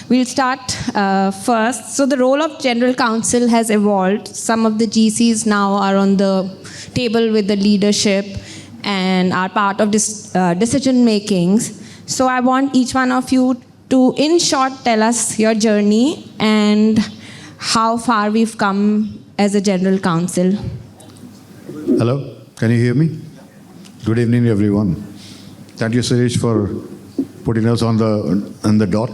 We'll start first. So the role of general counsel has evolved. Some of the GCs now are on the table with the leadership and are part of this decision makings. So I want each one of you to, in short, tell us your journey and how far we've come as a general counsel. Hello, can you hear me? Good evening, everyone. Thank you, Suresh, for putting us on the dot.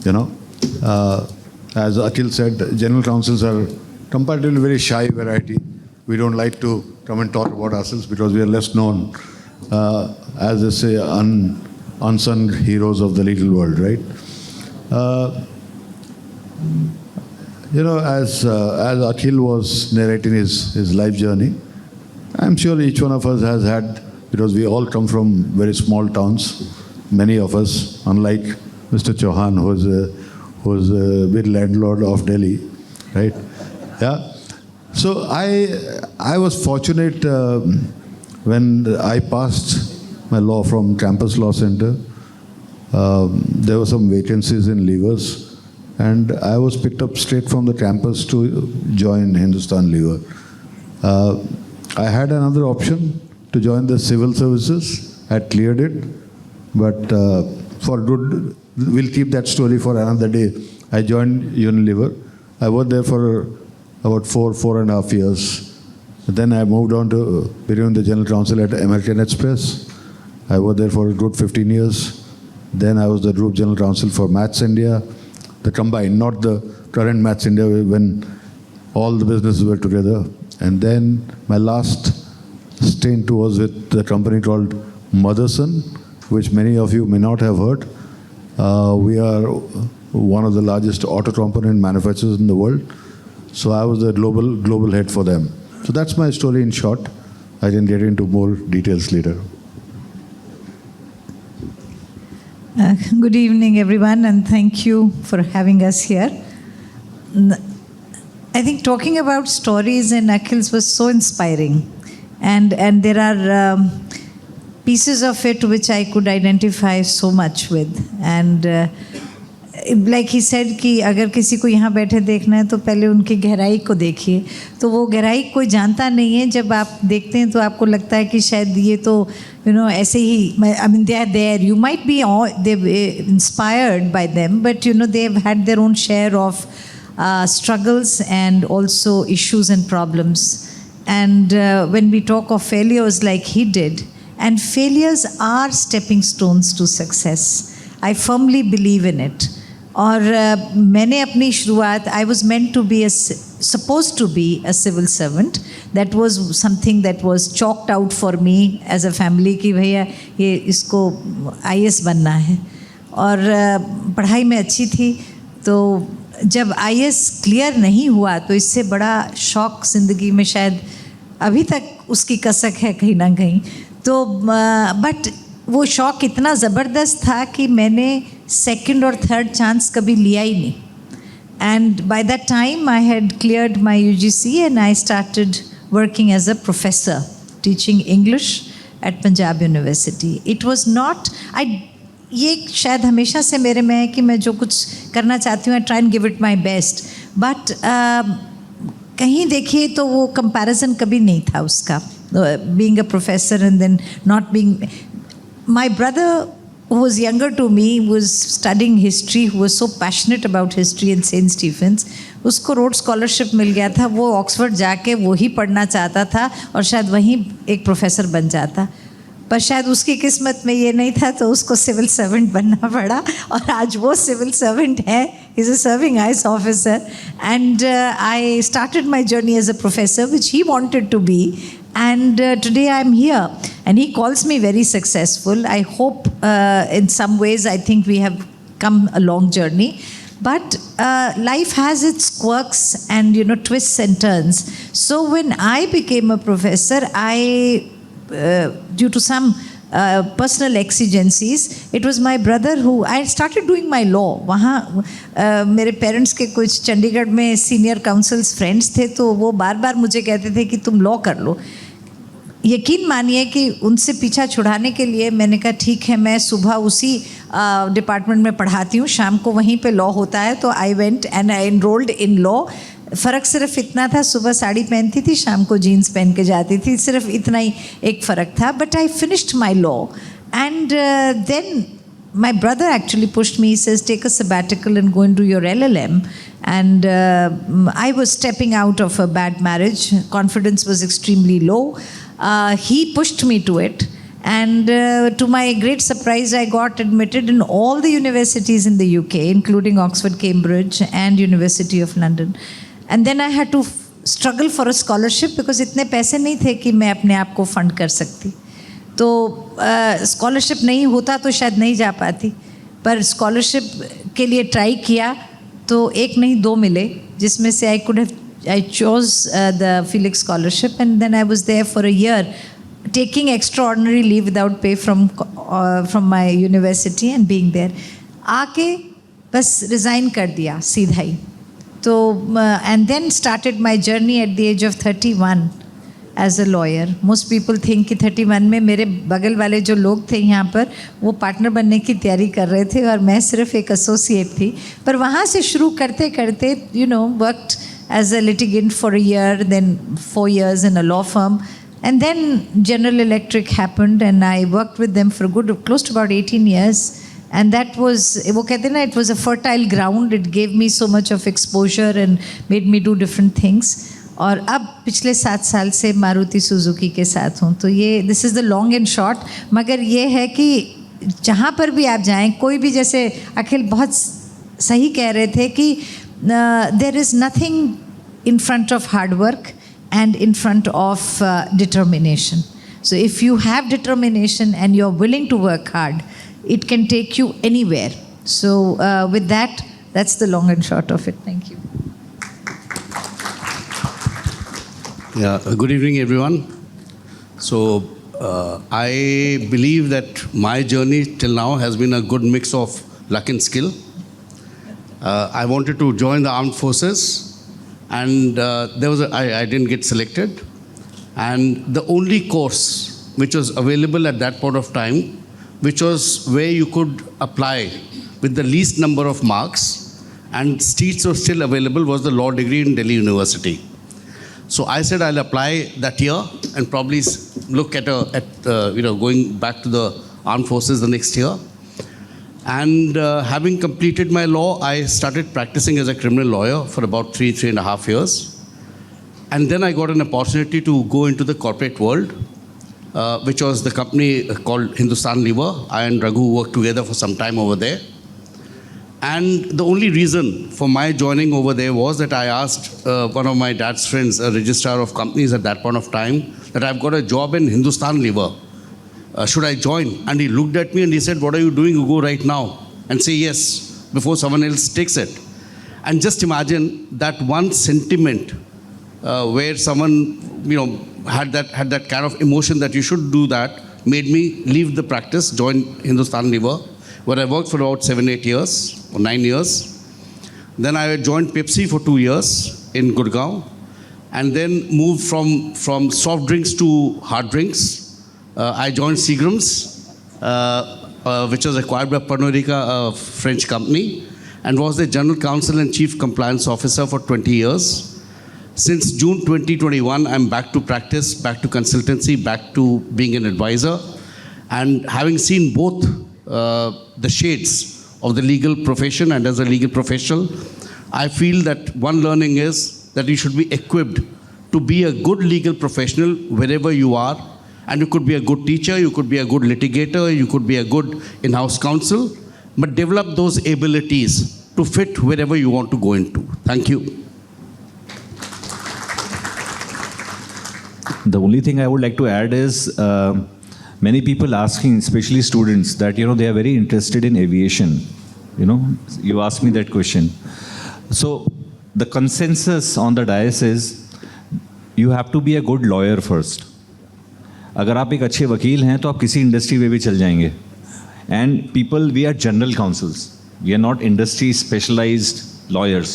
As Akhil said, general counsels are comparatively very shy variety. We don't like to come and talk about ourselves because we are less known as they say, unsung heroes of the legal world, right? As Akhil was narrating his life journey, I'm sure each one of us has had, because we all come from very small towns, many of us, unlike Mr. Chauhan, who's a big landlord of Delhi, right? Yeah. So I was fortunate when I passed my law from Campus Law Center. There were some vacancies in Levers, and I was picked up straight from the campus to join Hindustan Lever. I had another option to join the civil services. I had cleared it, but for good, we'll keep that story for another day. I joined Unilever. I worked there for about 4.5 years. Then I moved on to becoming the general counsel at American Express. I worked there for a good 15 years. Then I was the group general counsel for Match India, the combined, not the current Match India when all the businesses were together. And then my last stint was with the company called Motherson, which many of you may not have heard. We are one of the largest auto component manufacturers in the world. So I was the global head for them. So that's my story in short. I can get into more details later. Good evening, everyone, and thank you for having us here. I think talking about stories in Akhil's was so inspiring, and there are pieces of it which I could identify so much with. And like he said कि अगर किसी को यहाँ बैठे देखना है तो पहले उनकी गहराई को देखिए. तो वो गहराई कोई जानता नहीं है. जब आप देखते हैं तो आपको लगता है कि शायद ये तो ऐसे ही, I mean they are there. You might be inspired by them, but they have had their own share of struggles and also issues and problems. And when we talk of failures like he did, and failures are stepping stones to success. I firmly believe in it. और मैंने अपनी शुरुआत, I was meant to be supposed to be a civil servant. That was something that was chalked out for me as a family कि भैया ये इसको IAS बनना है. और पढ़ाई में अच्छी थी, तो जब IAS क्लियर नहीं हुआ तो इससे बड़ा शॉक ज़िंदगी में शायद अभी तक उसकी कसक है कहीं ना कहीं. तो बट वो शौक इतना ज़बरदस्त था कि मैंने सेकंड और थर्ड चांस कभी लिया ही नहीं. And by that time I had cleared my UGC and I started working as a professor teaching English at Punjab University. It was not ये शायद हमेशा से मेरे में है कि मैं जो कुछ करना चाहती हूँ I try and give it my best. But कहीं देखिए तो वो कंपैरिजन कभी नहीं था उसका, being a professor and then not being. My brother, who was younger to me, was studying history, who was so passionate about history in St. Stephen's. उसको road scholarship मिल गया था. वो ऑक्सफोर्ड जाके वही पढ़ना चाहता था और शायद वहीं एक प्रोफेसर बन जाता, पर शायद उसकी किस्मत में ये नहीं था, तो उसको सिविल सर्वेंट बनना पड़ा. और आज वो सिविल सर्वेंट है. He's a serving IAS officer. And I started my journey as a professor, which he wanted to be. And today I'm here. And he calls me very successful. I hope in some ways I think we have come a long journey. But life has its quirks and twists and turns. So when I became a professor, due to some personal exigencies, it was my brother who I started doing my law. वहाँ मेरे parents के कुछ चंडीगढ़ में senior councils friends थे, तो वो बार बार मुझे कहते थे कि तुम लॉ कर लो. यकीन मानिए कि उनसे पीछा छुड़ाने के लिए मैंने कहा ठीक है, मैं सुबह उसी डिपार्टमेंट में पढ़ाती हूँ, शाम को वहीं पे लॉ होता है, तो I went and I enrolled in law. फ़र्क सिर्फ इतना था, सुबह साड़ी पहनती थी, शाम को जीन्स पहन के जाती थी, सिर्फ इतना ही एक फ़र्क था। But I finished my law and then my brother actually pushed me. He says, take a sabbatical and go and do your LLM. And I was stepping out of a bad marriage. Confidence was extremely low. He pushed me to it. And to my great surprise, I got admitted in all the universities in the UK, including Oxford, Cambridge, and University of London. And then I had to struggle for a scholarship because इतने पैसे नहीं थे कि मैं अपने आप को fund कर सकती। तो स्कॉलरशिप नहीं होता तो शायद नहीं जा पाती, पर स्कॉलरशिप के लिए ट्राई किया तो एक नहीं दो मिले, जिसमें से I chose the Felix scholarship and then I was there for a year taking extraordinary leave without pay from my university and being there. आके बस रिज़ाइन कर दिया सीधा ही। तो and then started my journey at the age of 31 as a lawyer. Most people think कि 31 में मेरे बगल वाले जो लोग थे यहाँ पर वो पार्टनर बनने की तैयारी कर रहे थे और मैं सिर्फ एक एसोसिएट थी। पर वहाँ से शुरू करते करते you know worked as a litigant for a year, then 4 years in a law firm, and then General Electric happened and I worked with them for good close to about 18 years. And that was, वो कहते हैं ना, it was a fertile ground. It gave me so much of exposure and made me do different things. और अब पिछले 7 साल से Maruti Suzuki के साथ हूँ। तो ये this is the long and short. मगर ये है कि जहाँ पर भी आप जाएं, कोई भी, जैसे अखिल बहुत सही कह रहे थे कि there is nothing in front of hard work and in front of determination. So if you have determination and you're willing to work hard, it can take you anywhere. So with that, that's the long and short of it. Thank you. Yeah, good evening, everyone. So I believe that my journey till now has been a good mix of luck and skill. I wanted to join the armed forces. And I didn't get selected. And the only course which was available at that point of time, which was where you could apply with the least number of marks, and seats were still available, was the law degree in Delhi University. So I said I'll apply that year and probably look at going back to the armed forces the next year. And having completed my law, I started practicing as a criminal lawyer for about 3.5 years. And then I got an opportunity to go into the corporate world, which was the company called Hindustan Lever. I and Raghu worked together for some time over there. And the only reason for my joining over there was that I asked one of my dad's friends, a registrar of companies at that point of time, that I've got a job in Hindustan Lever. Should I join? And he looked at me and he said, what are you doing? You go right now and say yes before someone else takes it. And just imagine that one sentiment where someone had that kind of emotion that you should do that, made me leave the practice, join Hindustan Lever, where I worked for about 7-8 years or 9 years. Then I joined Pepsi for 2 years in Gurgaon, and then moved from soft drinks to hard drinks. I joined Seagram's, which was acquired by Pernod Ricard, a French company, and was the General Counsel and Chief Compliance Officer for 20 years. Since June 2021, I'm back to practice, back to consultancy, back to being an advisor. And having seen both the shades of the legal profession and as a legal professional, I feel that one learning is that you should be equipped to be a good legal professional wherever you are. And you could be a good teacher, you could be a good litigator, you could be a good in-house counsel, but develop those abilities to fit wherever you want to go into. Thank you. The only thing I would like to add is many people asking, especially students, that they are very interested in aviation. You asked me that question. So the consensus on the dais is you have to be a good lawyer first. अगर आप एक अच्छे वकील हैं तो आप किसी industry में भी चल जाएंगे. And people, we are general counsels, we are not industry specialised lawyers.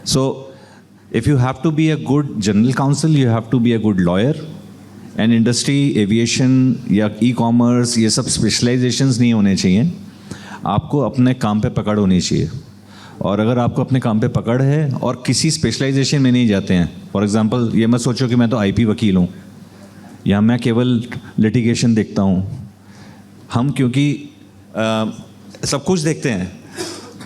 So if you have to be a good general counsel, you have to be a good lawyer. And industry, aviation या e commerce, ये सब specialisations नहीं होने चाहिए. आपको अपने काम पे पकड़ होनी चाहिए। और अगर आपको अपने काम पे पकड़ है और किसी स्पेशलाइजेशन में नहीं जाते हैं, फॉर एग्जांपल ये मत सोचो कि मैं तो आईपी वकील हूँ या मैं केवल लिटिगेशन देखता हूँ। हम क्योंकि सब कुछ देखते हैं।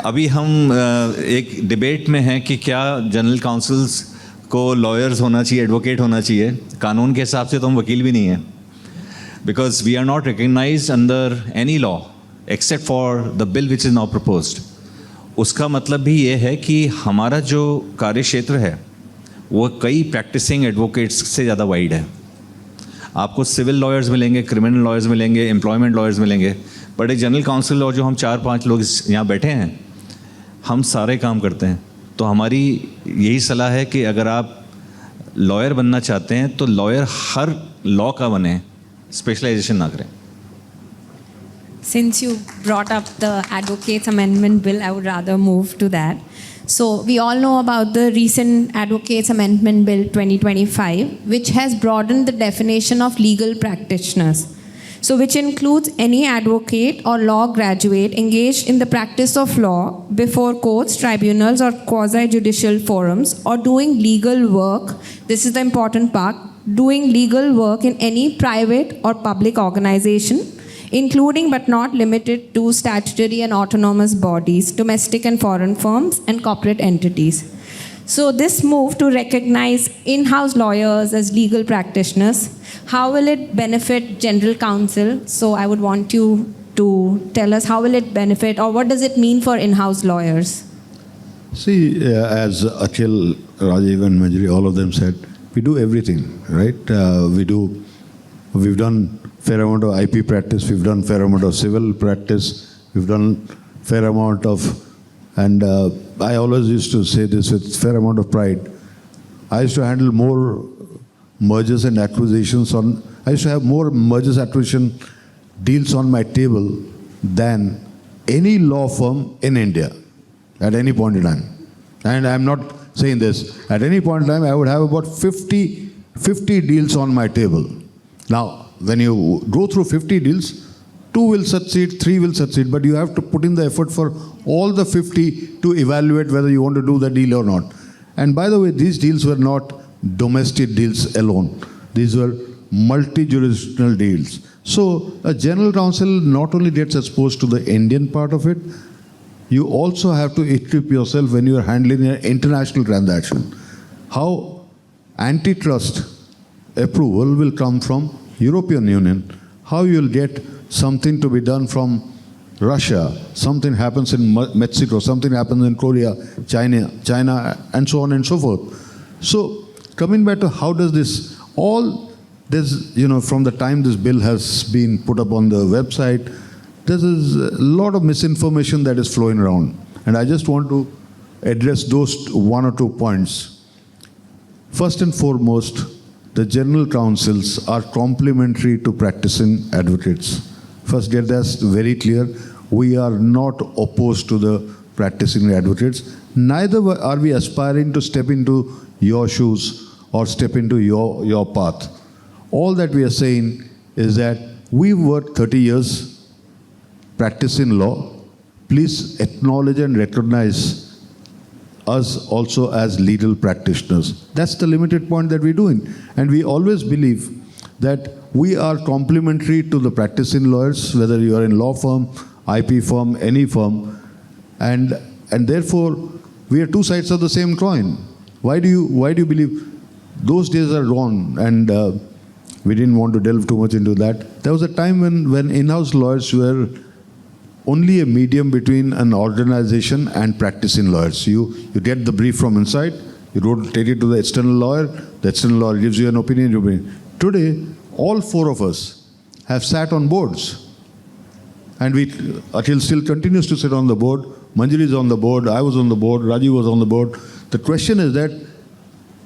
अभी हम एक डिबेट में हैं कि क्या जनरल काउंसिल्स को लॉयर्स होना चाहिए, एडवोकेट होना चाहिए। कानून के हिसाब से तो हम वकील भी नहीं हैं, because we are not recognised under any law except for the bill which is now proposed. उसका मतलब भी ये है कि हमारा जो कार्य क्षेत्र है वो कई प्रैक्टिसिंग एडवोकेट्स से ज़्यादा वाइड है। आपको सिविल लॉयर्स मिलेंगे, क्रिमिनल लॉयर्स मिलेंगे, एम्प्लॉयमेंट लॉयर्स मिलेंगे, बट एक जनरल काउंसिल और जो हम 4-5 लोग यहाँ बैठे हैं, हम सारे काम करते हैं। तो हमारी यही सलाह है कि अगर आप लॉयर बनना चाहते हैं तो लॉयर हर लॉ का बने, स्पेशलाइजेशन ना करें। Since you brought up the Advocates Amendment Bill, I would rather move to that. So, we all know about the recent Advocates Amendment Bill 2025, which has broadened the definition of legal practitioners. So, which includes any advocate or law graduate engaged in the practice of law before courts, tribunals, or quasi-judicial forums, or doing legal work. This is the important part: doing legal work in any private or public organization, including but not limited to statutory and autonomous bodies, domestic and foreign firms, and corporate entities. So this move to recognize in-house lawyers as legal practitioners, how will it benefit General Counsel? So I would want you to tell us how will it benefit, or what does it mean for in-house lawyers? See, as Akhil, Rajiv and Manjari, all of them said, we do everything, right? We've done fair amount of IP practice, we've done fair amount of civil practice, we've done fair amount of, and I always used to say this with fair amount of pride. I used to handle more mergers and acquisitions I used to have more mergers acquisition deals on my table than any law firm in India at any point in time. And I'm not saying this. At any point in time, I would have about 50 deals on my table. Now, when you go through 50 deals, 2 will succeed, 3 will succeed, but you have to put in the effort for all the 50 to evaluate whether you want to do the deal or not. And by the way, these deals were not domestic deals alone. These were multi-jurisdictional deals. So a general counsel not only gets exposed to the Indian part of it, you also have to equip yourself when you are handling an international transaction. How antitrust approval will come from European Union, how you will get something to be done from Russia, something happens in Mexico, something happens in Korea, China, and so on and so forth. So coming back to how does this, all this, from the time this bill has been put up on the website, there is a lot of misinformation that is flowing around. And I just want to address those 1 or 2 points. First and foremost, the general counsels are complementary to practicing advocates. First, get that very clear. We are not opposed to the practicing advocates. Neither are we aspiring to step into your shoes or step into your path. All that we are saying is that we worked 30 years practicing law. Please acknowledge and recognize us also as legal practitioners. That's the limited point that we're doing. And we always believe that we are complementary to the practicing lawyers, whether you are in law firm, IP firm, any firm. And therefore, we are 2 sides of the same coin. Why do you believe those days are gone? And we didn't want to delve too much into that. There was a time when in-house lawyers were only a medium between an organization and practicing lawyers. You get the brief from inside, you take it to the external lawyer gives you an opinion. Today, all 4 of us have sat on boards. And Akhil still continues to sit on the board. Manjari is on the board, I was on the board, Rajiv was on the board. The question is that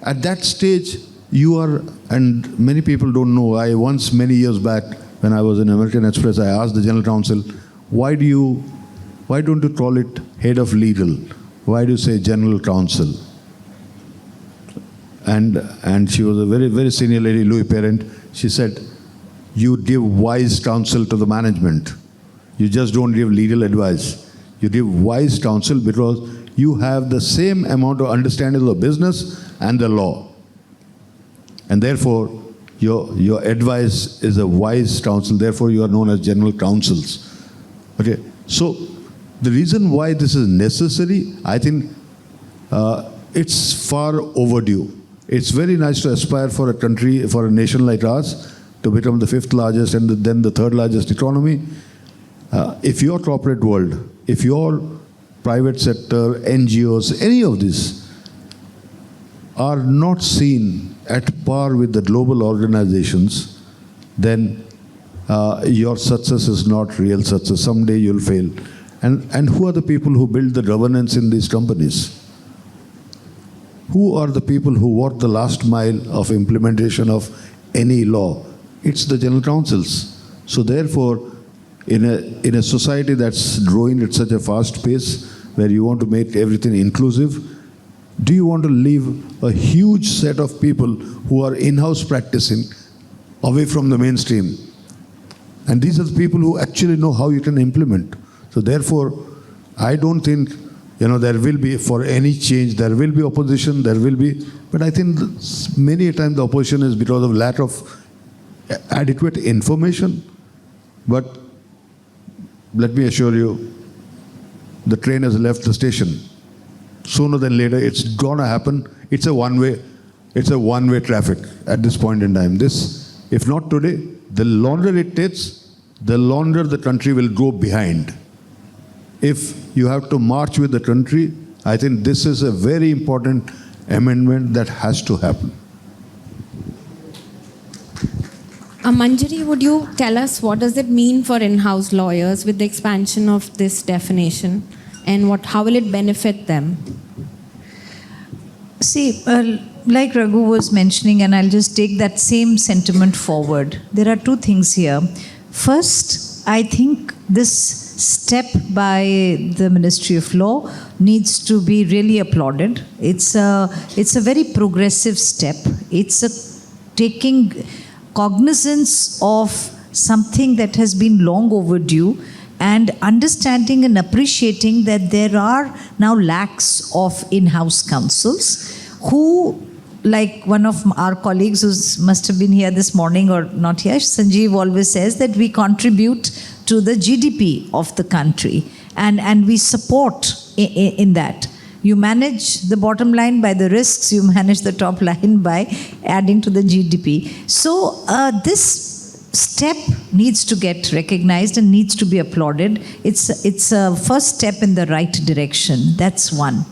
at that stage, you are, and many people don't know, I once, many years back, when I was in American Express, I asked the general counsel, why don't you call it head of legal? Why do you say general counsel? And she was a very, very senior lady, Louis Parent. She said, you give wise counsel to the management. You just don't give legal advice. You give wise counsel because you have the same amount of understanding of the business and the law. And therefore, your advice is a wise counsel. Therefore, you are known as general counsels. Okay. So, the reason why this is necessary, I think it's far overdue. It's very nice to aspire for a country, for a nation like ours, to become the 5th largest and then the 3rd largest economy. If your corporate world, if your private sector, NGOs, any of these are not seen at par with the global organizations, then your success is not real success. Someday you'll fail. And who are the people who build the governance in these companies? Who are the people who walk the last mile of implementation of any law? It's the general counsels. So therefore, in a society that's growing at such a fast pace, where you want to make everything inclusive, do you want to leave a huge set of people who are in-house practicing away from the mainstream? And these are the people who actually know how you can implement. So therefore, I don't think, there will be, for any change, there will be opposition, there will be, but I think many a time the opposition is because of lack of adequate information. But let me assure you, the train has left the station. Sooner than later, it's gonna happen. It's a one-way traffic at this point in time. This, if not today, the longer it takes, the longer the country will go behind. If you have to march with the country, I think this is a very important amendment that has to happen. Manjari, would you tell us what does it mean for in-house lawyers with the expansion of this definition, and how will it benefit them? See, like Raghu was mentioning, and I'll just take that same sentiment forward. There are two things here. First, I think this step by the Ministry of Law needs to be really applauded. It's a very progressive step. It's taking cognizance of something that has been long overdue and understanding and appreciating that there are now lakhs of in-house counsels who, like one of our colleagues who must have been here this morning or not here, Sanjeev always says that we contribute to the GDP of the country, and we support in that. You manage the bottom line by the risks, you manage the top line by adding to the GDP. So this step needs to get recognized and needs to be applauded. It's a first step in the right direction. That's one.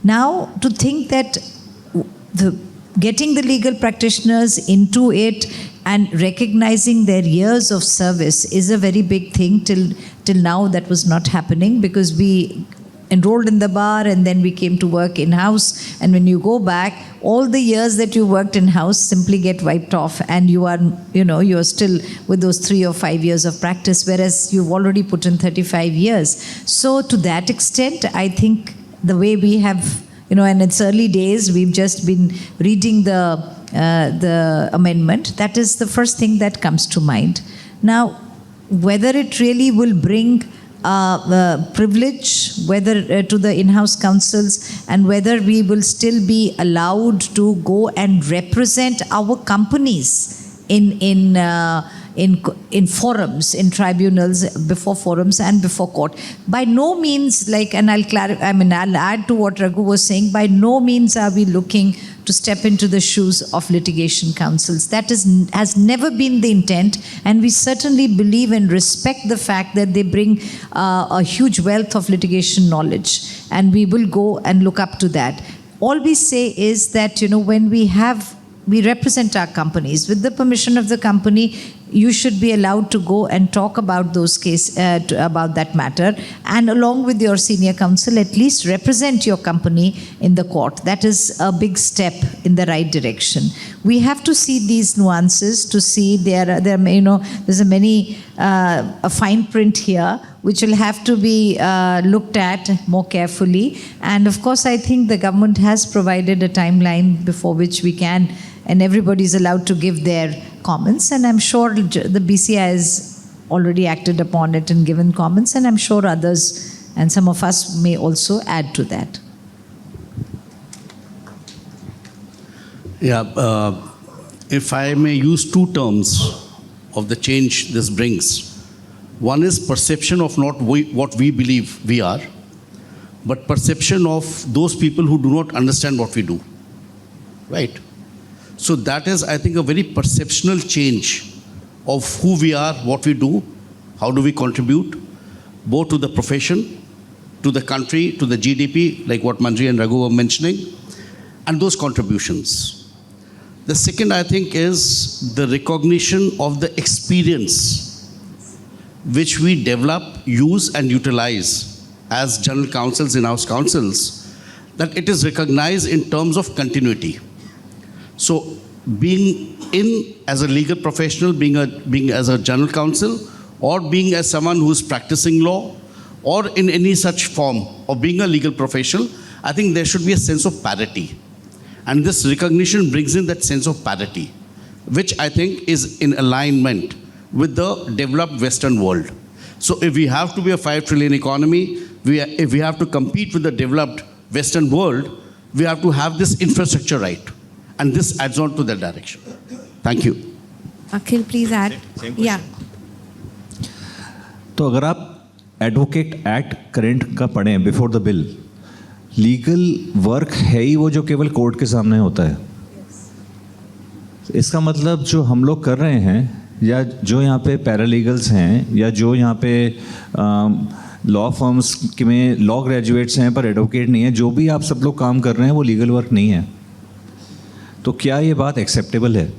Now, to think that getting the legal practitioners into it and recognizing their years of service is a very big thing. Till now, that was not happening because we enrolled in the bar and then we came to work in-house. And when you go back, all the years that you worked in-house simply get wiped off, and you are still with those 3 or 5 years of practice, whereas you've already put in 35 years. So to that extent, I think the way we have, and it's early days, we've just been reading the amendment. That is the first thing that comes to mind. Now, whether it really will bring privilege, whether to the in-house counsels, and whether we will still be allowed to go and represent our companies in forums, in tribunals, before forums and before court. By no means, and I'll add to what Raghu was saying, by no means are we looking to step into the shoes of litigation counsels. That has never been the intent, and we certainly believe and respect the fact that they bring a huge wealth of litigation knowledge, and we will go and look up to that. All we say is that, when we represent our companies. With the permission of the company, you should be allowed to go and talk about those about that matter, and along with your senior counsel, at least represent your company in the court. That is a big step in the right direction. We have to see these nuances to see there's a fine print here which will have to be looked at more carefully. And of course, I think the government has provided a timeline before which we can, and everybody is allowed to give their comments. And I'm sure the BCI is already acted upon it and given comments, and I'm sure others and some of us may also add to that. Yeah, if I may use two terms of the change this brings. One is perception of not what we believe we are, but perception of those people who do not understand what we do, right? So that is, I think, a very perceptional change of who we are, what we do, how do we contribute, both to the profession, to the country, to the GDP, like what Manjri and Raghu were mentioning, and those contributions. The second, I think, is the recognition of the experience which we develop, use, and utilize as general counsels, in-house counsels, that it is recognized in terms of continuity. So, being in as a legal professional, being as a general counsel, or being as someone who is practicing law, or in any such form of being a legal professional, I think there should be a sense of parity. And this recognition brings in that sense of parity, which I think is in alignment with the developed Western world. So if we have to be a 5 trillion economy, if we have to compete with the developed Western world, we have to have this infrastructure right. And this adds on to that direction. Thank you. Akhil, please add. Yeah. तो अगर आप advocate act current का पढ़ें before the bill, legal work है ही वो जो केवल court के सामने होता है. इसका मतलब जो हम लोग कर रहे हैं, या जो यहाँ पे पैरालीगल्स हैं, या जो यहाँ पे लॉ फर्म्स में लॉ ग्रेजुएट्स हैं पर एडवोकेट नहीं है, जो भी आप सब लोग काम कर रहे हैं वो लीगल वर्क नहीं है. तो क्या ये बात एक्सेप्टेबल है?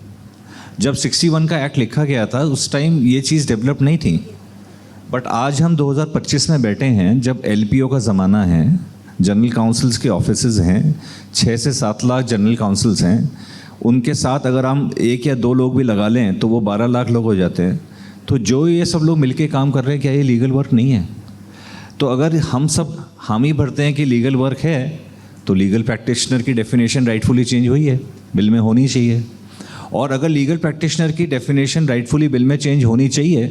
जब 61 का एक्ट लिखा गया था उस टाइम ये चीज़ डेवलप नहीं थी. बट आज हम 2025 में बैठे हैं, जब LPO का ज़माना है, जनरल काउंसिल्स के ऑफिसेज हैं, 6 से 7 लाख जनरल काउंसिल्स हैं, उनके साथ अगर हम 1 या 2 लोग भी लगा लें तो वो 12 लाख लोग हो जाते हैं. तो जो ये सब लोग मिलके काम कर रहे हैं, क्या ये लीगल वर्क नहीं है? तो अगर हम सब हामी भरते हैं कि लीगल वर्क है, तो लीगल प्रैक्टिशनर की डेफिनेशन राइटफुली चेंज हुई है, बिल में होनी चाहिए. और अगर लीगल प्रैक्टिशनर की डेफिनेशन राइटफुली बिल में चेंज होनी चाहिए,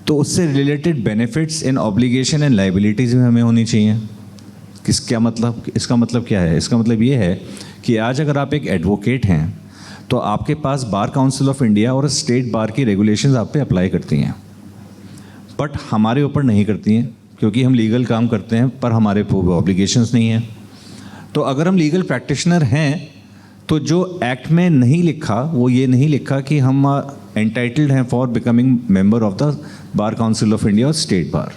तो उससे related benefits and obligation and liabilities भी हमें होनी चाहिए. क्या मतलब, इसका मतलब क्या है? इसका मतलब ये है कि आज अगर आप एक एडवोकेट हैं तो आपके पास बार काउंसिल ऑफ इंडिया और स्टेट बार की रेगुलेशंस आप पे अप्लाई करती हैं, बट हमारे ऊपर नहीं करती हैं, क्योंकि हम लीगल काम करते हैं पर हमारे ऑब्लिगेशंस नहीं हैं. तो अगर हम लीगल प्रैक्टिशनर हैं तो जो एक्ट में नहीं लिखा, वो ये नहीं लिखा कि हम एंटाइटल्ड हैं for becoming member of the bar council of India और स्टेट बार.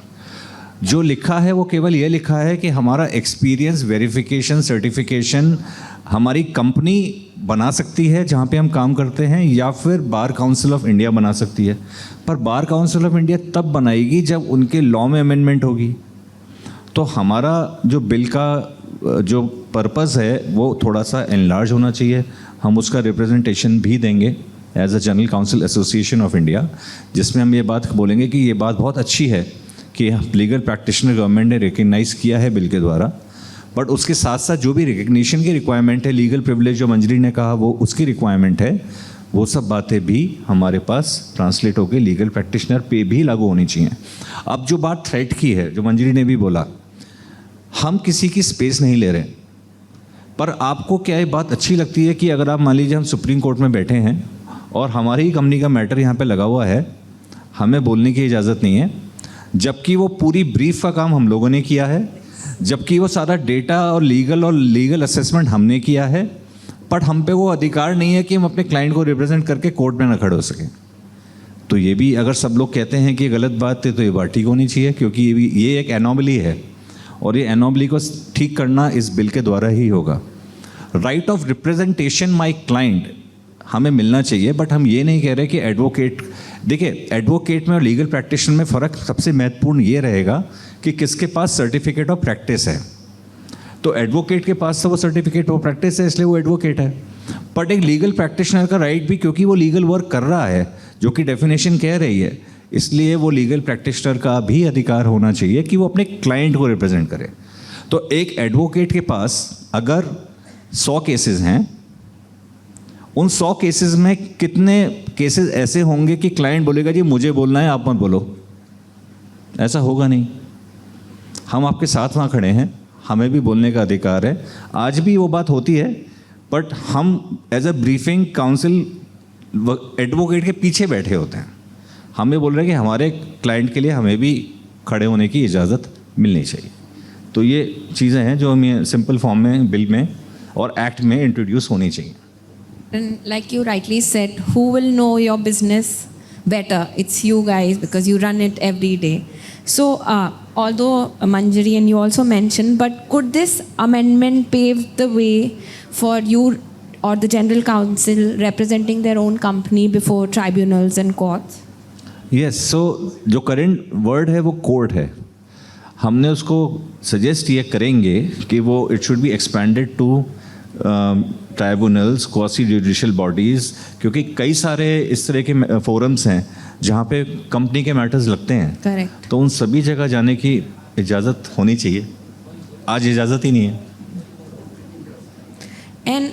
जो लिखा है वो केवल ये लिखा है कि हमारा एक्सपीरियंस, वेरिफिकेशन, सर्टिफिकेशन हमारी कंपनी बना सकती है जहाँ पे हम काम करते हैं, या फिर बार काउंसिल ऑफ इंडिया बना सकती है. पर बार काउंसिल ऑफ इंडिया तब बनाएगी जब उनके लॉ में अमेंडमेंट होगी. तो हमारा जो बिल का जो पर्पस है वो थोड़ा सा एनलार्ज होना चाहिए. हम उसका रिप्रेजेंटेशन भी देंगे as a general counsel association of India, जिसमें हम ये बात बोलेंगे कि ये बात बहुत अच्छी है कि लीगल प्रैक्टिशनर गवर्नमेंट ने रिकग्नाइज़ किया है बिल के द्वारा. बट उसके साथ साथ जो भी रिकग्निशन की रिक्वायरमेंट है, लीगल प्रिविलेज जो मंजरी ने कहा वो उसकी रिक्वायरमेंट है, वो सब बातें भी हमारे पास ट्रांसलेट होकर लीगल प्रैक्टिशनर पे भी लागू होनी चाहिए. अब जो बात थ्रेट की है, जो मंजरी ने भी बोला, हम किसी की स्पेस नहीं ले रहे. पर आपको क्या ये बात अच्छी लगती है कि अगर आप मान लीजिए हम सुप्रीम कोर्ट में बैठे हैं और हमारी ही कंपनी का मैटर यहाँ पे लगा हुआ है, हमें बोलने की इजाज़त नहीं है, जबकि वो पूरी ब्रीफ का काम हम लोगों ने किया है, जबकि वो सारा डेटा और लीगल असेसमेंट हमने किया है, बट हम पे वो अधिकार नहीं है कि हम अपने क्लाइंट को रिप्रेजेंट करके कोर्ट में ना खड़े हो सकें. तो ये भी अगर सब लोग कहते हैं कि गलत बात है तो ये बात ठीक होनी चाहिए, क्योंकि ये एक एनोमली है और ये एनोमली को ठीक करना इस बिल के द्वारा ही होगा. Right of representation my client हमें मिलना चाहिए, बट हम ये नहीं कह रहे कि एडवोकेट, देखिए एडवोकेट में और लीगल प्रैक्टिशनर में फ़र्क सबसे महत्वपूर्ण ये रहेगा कि किसके पास सर्टिफिकेट ऑफ प्रैक्टिस है. तो एडवोकेट के पास तो वो सर्टिफिकेट ऑफ प्रैक्टिस है, इसलिए वो एडवोकेट है. बट एक लीगल प्रैक्टिशनर का राइट भी, क्योंकि वो लीगल वर्क कर रहा है जो कि डेफिनेशन कह रही है, इसलिए वो लीगल प्रैक्टिशनर का भी अधिकार होना चाहिए कि वो अपने क्लाइंट को रिप्रेजेंट करे. तो एक एडवोकेट के पास अगर 100 केसेस हैं उन 100 केसेस में कितने केसेस ऐसे होंगे कि क्लाइंट बोलेगा जी मुझे बोलना है, आप मत बोलो? ऐसा होगा नहीं। हम आपके साथ वहाँ खड़े हैं, हमें भी बोलने का अधिकार है। आज भी वो बात होती है, बट हम as a briefing counsel advocate के पीछे बैठे होते हैं। हमें बोल रहे हैं कि हमारे क्लाइंट के लिए हमें भी खड़े होने की इजाज़त मिलनी चाहिए। तो ये चीज़ें हैं जो हमें सिंपल फॉर्म में, बिल में और एक्ट में इंट्रोड्यूस होनी चाहिए। And like you rightly said, who will know your business better? It's you guys, because you run it every day. So, although Manjari and you also mentioned, but could this amendment pave the way for you or the General Counsel representing their own company before tribunals and courts? Yes, so जो current word है वो court है। हमने उसको suggest ये करेंगे कि वो it should be expanded to tribunals, quasi judicial bodies, क्योंकि कई सारे इस तरह के फोरम्स हैं जहाँ पे कंपनी के मैटर्स लगते हैं। Correct. तो उन सभी जगह जाने की इजाज़त होनी चाहिए। आज इजाज़त ही नहीं है। And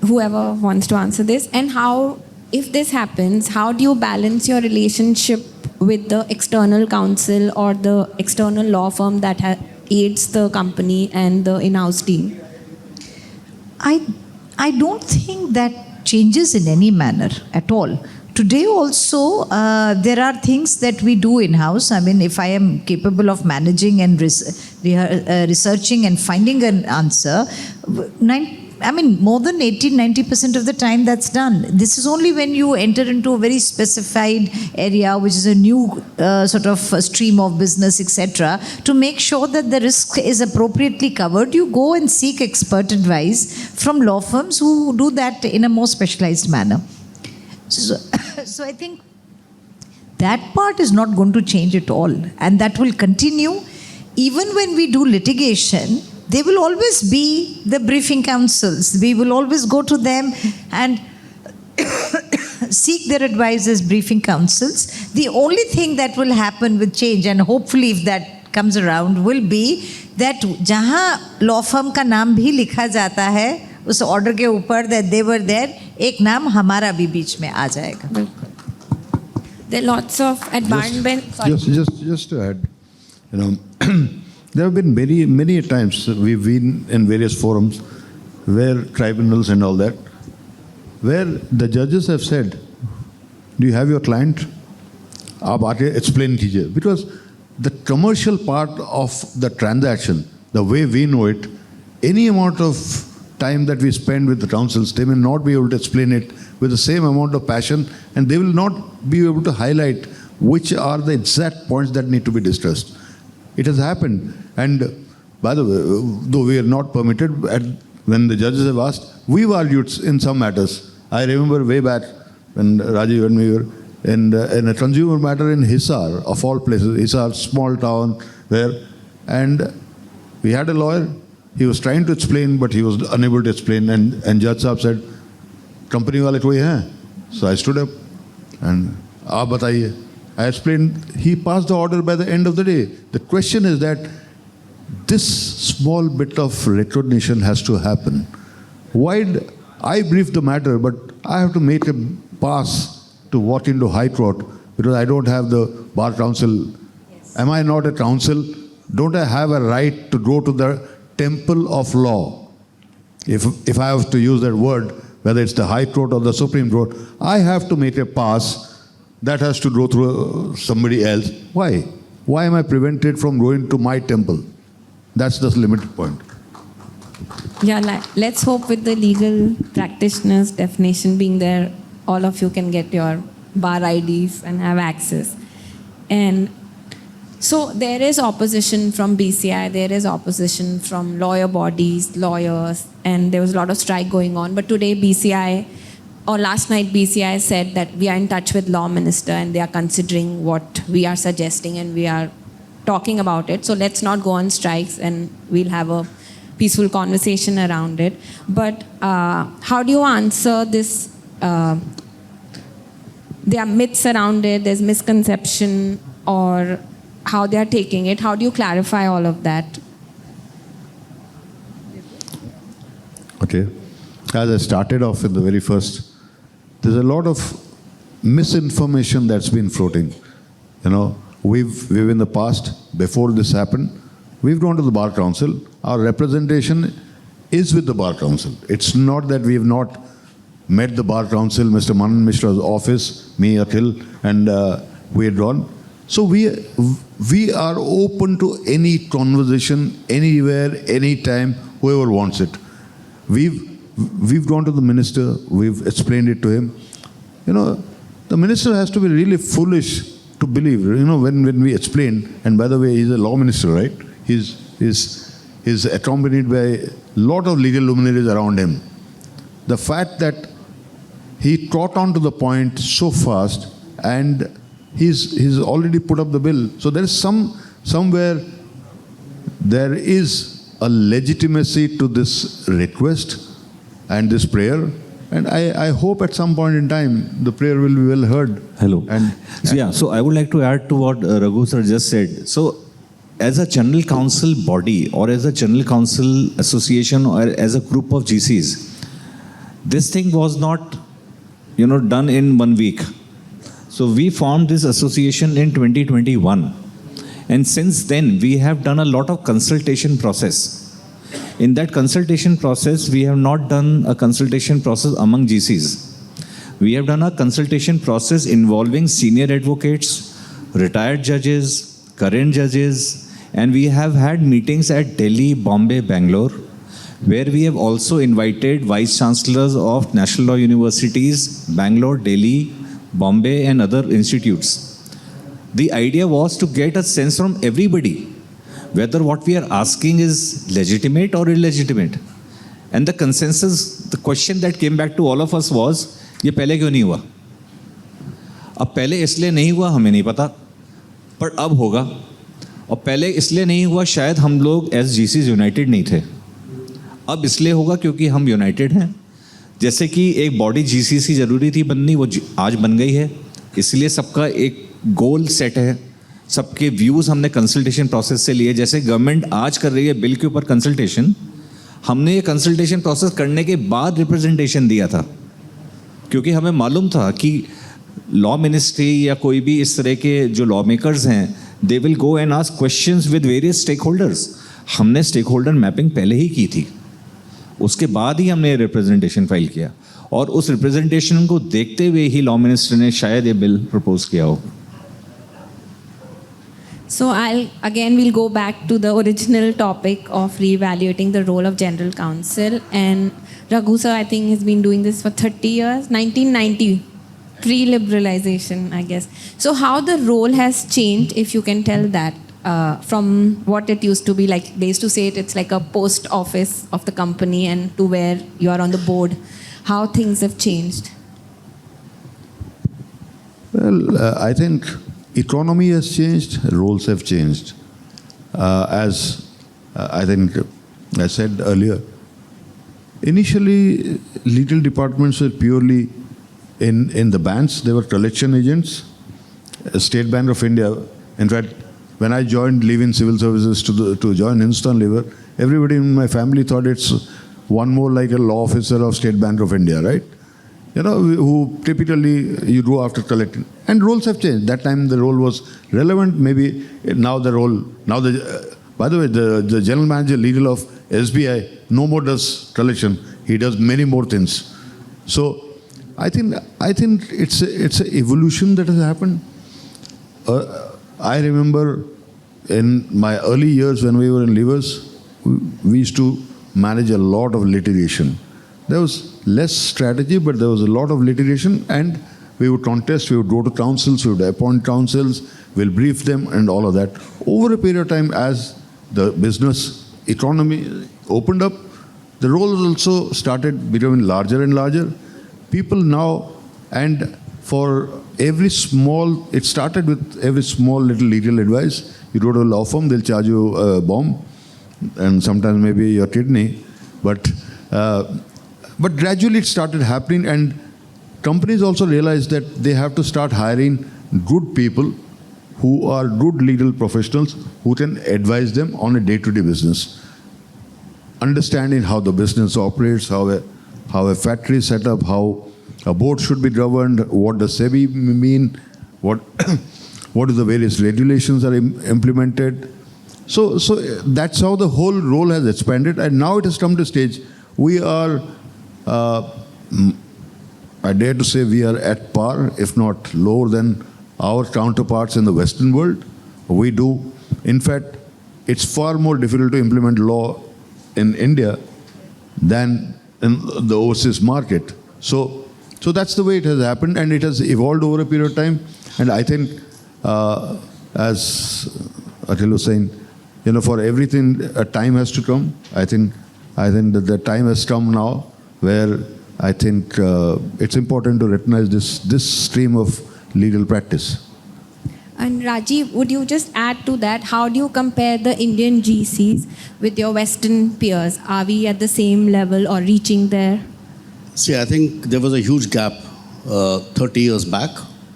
whoever wants to answer this, and how, if this happens, how do you balance your relationship with the external counsel or the external law firm that aids the company and the in-house team? I don't think that changes in any manner at all. Today also, there are things that we do in-house. I mean, if I am capable of managing and researching and finding an answer, more than 80-90% of the time that's done. This is only when you enter into a very specified area, which is a new sort of stream of business, etc. To make sure that the risk is appropriately covered, you go and seek expert advice from law firms who do that in a more specialized manner. So I think that part is not going to change at all, and that will continue. Even when we do litigation, they will always be the briefing counsels. We will always go to them and seek their advice as briefing counsels. The only thing that will happen with change, and hopefully if that comes around, will be that जहाँ law firm का नाम भी लिखा जाता है उस order के ऊपर that they were there, एक नाम हमारा भी बीच में आ जाएगा. There are lots of advancement. Just to add, there have been many times we've been in various forums where tribunals and all that, where the judges have said, do you have your client? आप आके explain कीजिए. Because the commercial part of the transaction, the way we know it, any amount of time that we spend with the counsels, they may not be able to explain it with the same amount of passion, and they will not be able to highlight which are the exact points that need to be discussed. It has happened. And by the way, though we are not permitted, when the judges have asked, we've argued in some matters. I remember way back when Rajiv and me were in a consumer matter in Hisar, of all places, Hisar, small town there, and we had a lawyer. He was trying to explain, but he was unable to explain, and Judge Saab said, company wale koi hai? So I stood up and, aap bataiye. I explained, he passed the order by the end of the day. The question is that this small bit of recognition has to happen. I briefed the matter, but I have to make a pass to walk into High Court because I don't have the Bar Council. Yes. Am I not a counsel? Don't I have a right to go to the temple of law? If I have to use that word, whether it's the High Court or the Supreme Court, I have to make a pass that has to go through somebody else. Why? Why am I prevented from going to my temple? That's the limited point. Yeah, let's hope with the legal practitioners definition being there, all of you can get your bar IDs and have access. And so there is opposition from BCI, there is opposition from lawyer bodies, lawyers, and there was a lot of strike going on. But today BCI, or last night BCI said that we are in touch with Law Minister and they are considering what we are suggesting and we are talking about it. So let's not go on strikes and we'll have a peaceful conversation around it. But how do you answer this? There are myths around it, there's misconception, or how they are taking it. How do you clarify all of that? Okay. as I started off in the very first, there's a lot of misinformation that's been floating. You know, we've in the past, before this happened, we've gone to the Bar Council. Our representation is with the Bar Council. It's not that we have not met the Bar Council, Mr. Manan Mishra's office, me, Akhil, and we had gone. So we are open to any conversation, anywhere, anytime, whoever wants it. We've gone to the minister, we've explained it to him. You know, the minister has to be really foolish to believe. You know, when we explain, and by the way, he's a law minister, right? He's accompanied by a lot of legal luminaries around him. The fact that he caught on to the point so fast, and he's already put up the bill. So there is somewhere there is a legitimacy to this request and this prayer. And I hope at some point in time the prayer will be well heard. Hello. And So I would like to add to what Raghu sir just said. So as a general council body or as a general council association or as a group of GCs, this thing was not, done in 1 week. So we formed this association in 2021. And since then, we have done a lot of consultation process. In that consultation process, we have not done a consultation process among GCs. We have done a consultation process involving senior advocates, retired judges, current judges, and we have had meetings at Delhi, Bombay, Bangalore, where we have also invited vice chancellors of national law universities, Bangalore, Delhi, Bombay, and other institutes. The idea was to get a sense from everybody whether what we are asking is legitimate or illegitimate. And the consensus, the question that came back to all of us was, ये पहले क्यों नहीं हुआ? अब पहले इसलिए नहीं हुआ हमें नहीं पता, पर अब होगा. और पहले इसलिए नहीं हुआ शायद हम लोग एस जीसीज यूनाइटेड नहीं थे. अब इसलिए होगा क्योंकि हम यूनाइटेड हैं. जैसे कि एक बॉडी जीसीसी ज़रूरी थी बननी, वो आज बन गई है. इसलिए सबका एक गोल सेट है, सबके व्यूज़ हमने कंसल्टेशन प्रोसेस से लिए. जैसे गवर्नमेंट आज कर रही है बिल के ऊपर कंसल्टेशन, हमने ये कंसल्टेशन प्रोसेस करने के बाद रिप्रेजेंटेशन दिया था, क्योंकि हमें मालूम था कि लॉ मिनिस्ट्री या कोई भी इस तरह के जो लॉ मेकर्स हैं, they will go and ask questions with various stakeholders. हमने स्टेक होल्डर मैपिंग पहले ही की थी, उसके बाद ही हमने रिप्रेजेंटेशन फाइल किया, और उस रिप्रेजेंटेशन को देखते हुए ही लॉ मिनिस्टर ने शायद ये बिल प्रपोज किया हो. So we'll go back to the original topic of reevaluating the role of General Counsel. And Raghu sir, I think, has been doing this for 30 years, 1990, pre-liberalization, I guess. So how the role has changed, if you can tell that, from what it used to be, like they used to say it's like a post office of the company, and to where you are on the board, how things have changed? Well, I think economy has changed, roles have changed. As I think I said earlier, initially legal departments were purely in the banks. They were collection agents. State Bank of India, in fact, when I joined leaving civil services to join Hindustan Lever, everybody in my family thought it's one more like a law officer of State Bank of India, right? You know, who typically you go after collecting. And roles have changed. That time the role was relevant. Maybe now the role, by the way, the general manager legal of SBI no more does collection. He does many more things. So I think it's an evolution that has happened. I remember in my early years when we were in Levers, we used to manage a lot of litigation. There was less strategy, but there was a lot of litigation, and we would contest, we would go to councils, we would appoint councils, we'll brief them and all of that. Over a period of time, as the business economy opened up, the roles also started becoming larger and larger. People now, and for every small, it started with every small little legal advice. You go to a law firm, they'll charge you a bomb, and sometimes maybe your kidney, but gradually it started happening, and companies also realized that they have to start hiring good people who are good legal professionals who can advise them on a day-to-day business. Understanding how the business operates, how how a factory is set up, how a board should be governed, what does SEBI mean, what what are the various regulations are implemented. So that's how the whole role has expanded, and now it has come to stage. We are, I dare to say, we are at par, if not lower than our counterparts in the Western world. We do. In fact, it's far more difficult to implement law in India than in the overseas market. So that's the way it has happened, and it has evolved over a period of time. And I think, as Akhil was saying, for everything, a time has to come. I think that the time has come now where I think it's important to recognize this stream of legal practice. And Rajiv, would you just add to that? How do you compare the Indian GCs with your Western peers? Are we at the same level or reaching there? See, I think there was a huge gap 30 years back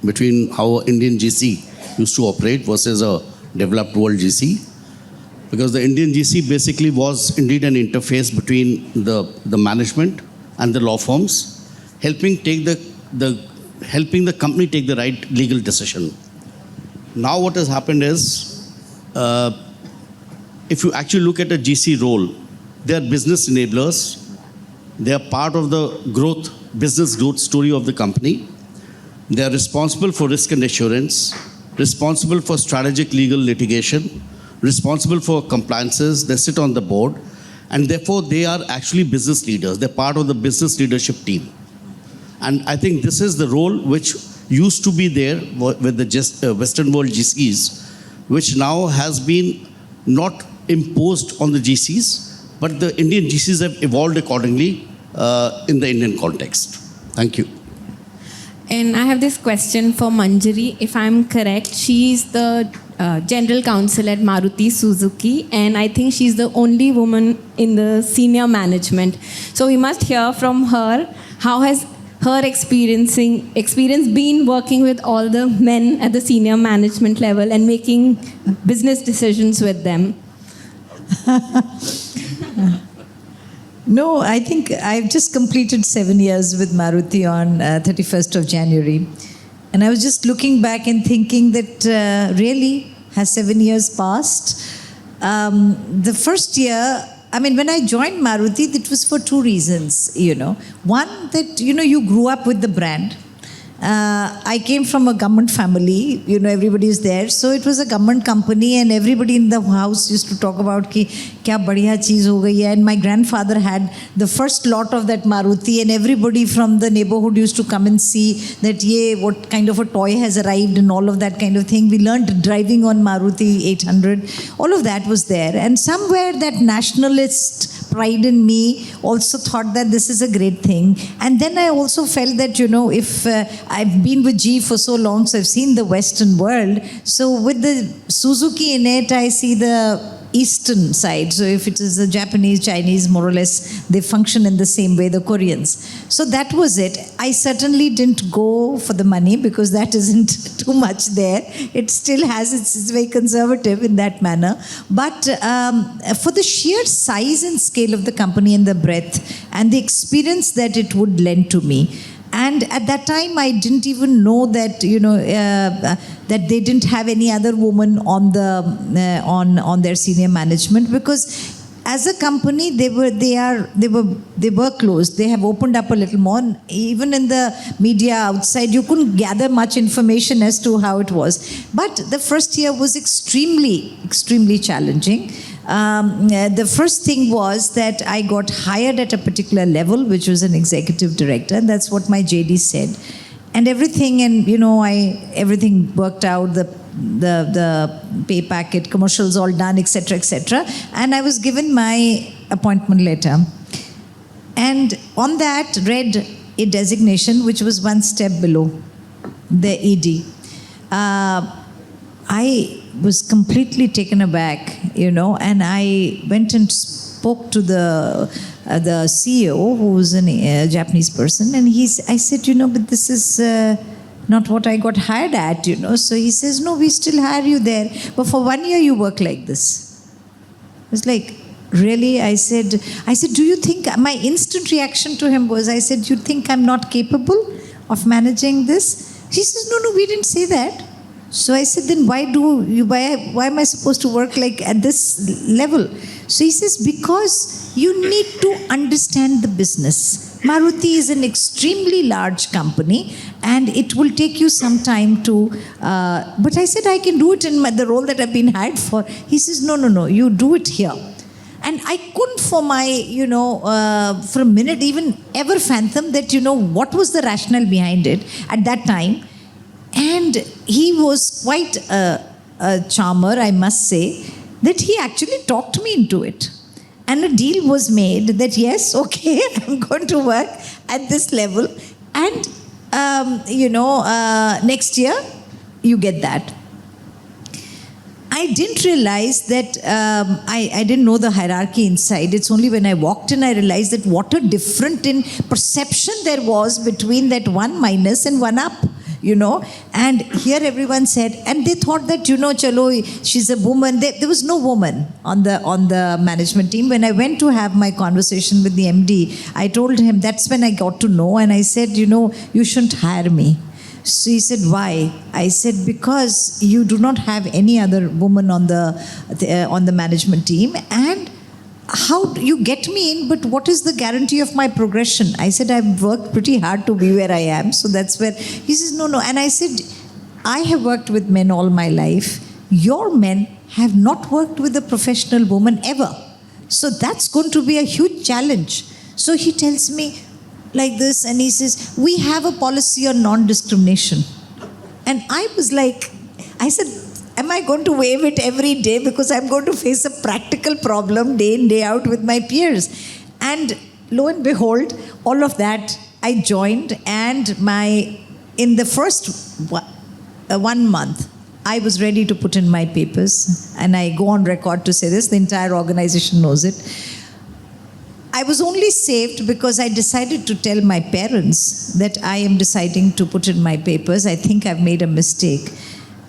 between how an Indian GC used to operate versus a developed world GC. Because the Indian GC basically was indeed an interface between the management and the law firms, helping the company take the right legal decision. Now what has happened is, if you actually look at a GC role, they are business enablers. They are part of the business growth story of the company. They are responsible for risk and assurance, responsible for strategic legal litigation, responsible for compliances. They sit on the board, and therefore they are actually business leaders. They're part of the business leadership team. And I think this is the role which used to be there with the Western world GCs, which now has been not imposed on the GCs, but the Indian GCs have evolved accordingly in the Indian context. Thank you. And I have this question for Manjari. If I'm correct, she's the General Counsel at Maruti Suzuki, and I think she's the only woman in the senior management. So we must hear from her. How has her experience been working with all the men at the senior management level and making business decisions with them? No, I think I've just completed 7 years with Maruti on 31st of January. And I was just looking back and thinking that really, has 7 years passed? The first year, I mean, when I joined Maruti, it was for two reasons, One, that, you grew up with the brand. I came from a government family, everybody is there. So it was a government company, and everybody in the house used to talk about ki kya badhiya cheez ho gayi hai. And my grandfather had the first lot of that Maruti, and everybody from the neighborhood used to come and see that what kind of a toy has arrived and all of that kind of thing. We learned driving on Maruti 800. All of that was there. And somewhere that nationalist pride in me also thought that this is a great thing. And then I also felt that, if I've been with G for so long, so I've seen the Western world. So with the Suzuki in it, I see the Eastern side. So if it is the Japanese, Chinese, more or less, they function in the same way, the Koreans. So that was it. I certainly didn't go for the money because that isn't too much there. It still has, it's very conservative in that manner. But for the sheer size and scale of the company and the breadth and the experience that it would lend to me. And at that time, I didn't even know that that they didn't have any other woman on the on their senior management, because as a company they were closed. They have opened up a little more. Even in the media outside, you couldn't gather much information as to how it was. But the first year was extremely challenging. The first thing was that I got hired at a particular level, which was an executive director, and that's what my JD said. And everything, everything worked out, the pay packet, commercials all done, etc., etc. And I was given my appointment letter. And on that read a designation which was one step below the ED. I was completely taken aback, and I went and spoke to the CEO, who was a Japanese person, and I said, but this is not what I got hired at, So he says, no, we still hire you there, but for 1 year you work like this. It's like, really, I said, do you think, my instant reaction to him was, I said, you think I'm not capable of managing this? He says, no, we didn't say that. So I said, then why am I supposed to work like at this level? So he says, because you need to understand the business. Maruti is an extremely large company and it will take you some time to, but I said, I can do it in the role that I've been hired for. He says, no, you do it here. And I couldn't for for a minute even ever fathom that, what was the rationale behind it at that time. And he was quite a charmer, I must say, that he actually talked me into it. And a deal was made that, yes, okay, I'm going to work at this level. And, next year, you get that. I didn't realize that I didn't know the hierarchy inside. It's only when I walked in I realized that what a different in perception there was between that one minus and one up. And here everyone said, and they thought that, chalo, she's a woman. There was no woman on the management team. When I went to have my conversation with the MD, I told him, that's when I got to know, and I said, you shouldn't hire me. So he said, why? I said, because you do not have any other woman on the management team, and how you get me in, but what is the guarantee of my progression? I said, I've worked pretty hard to be where I am, so that's where. He says, no. And I said, I have worked with men all my life. Your men have not worked with a professional woman ever. So that's going to be a huge challenge. So he tells me like this, and he says, we have a policy on non-discrimination. And I was like, I said, am I going to waive it every day because I'm going to face a practical problem day in, day out with my peers? And lo and behold, all of that, I joined, and in the first 1 month, I was ready to put in my papers, and I go on record to say this, the entire organization knows it. I was only saved because I decided to tell my parents that I am deciding to put in my papers. I think I've made a mistake.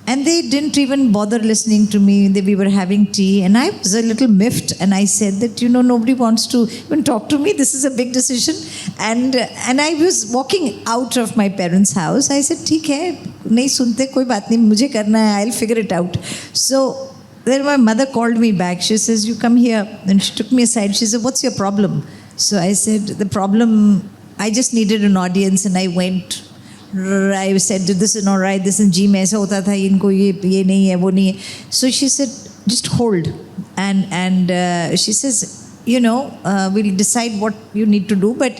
And they didn't even bother listening to me. We were having tea, and I was a little miffed, and I said that, nobody wants to even talk to me. This is a big decision. And I was walking out of my parents' house. I said, ठीक है, नहीं सुनते, कोई बात नहीं, मुझे करना है, I'll figure it out. So then my mother called me back. She says, you come here. And she took me aside. She said, what's your problem? So I said, the problem, I just needed an audience, and I went. I said, this is not right, this is G में ऐसा होता था, इनको ये नहीं है, वो नहीं है. So she said, just hold. And she says, we'll decide what you need to do. But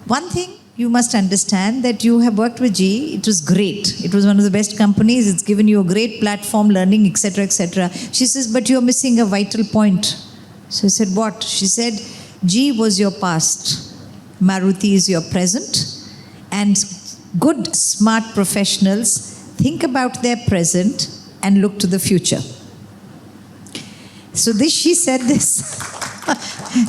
one thing you must understand, that you have worked with GE, it was great. It was one of the best companies. It's given you a great platform, learning, etc., etc. She says, but you're missing a vital point. So I said, what? She said, GE was your past. Maruti is your present. And good, smart professionals think about their present and look to the future. So she said this.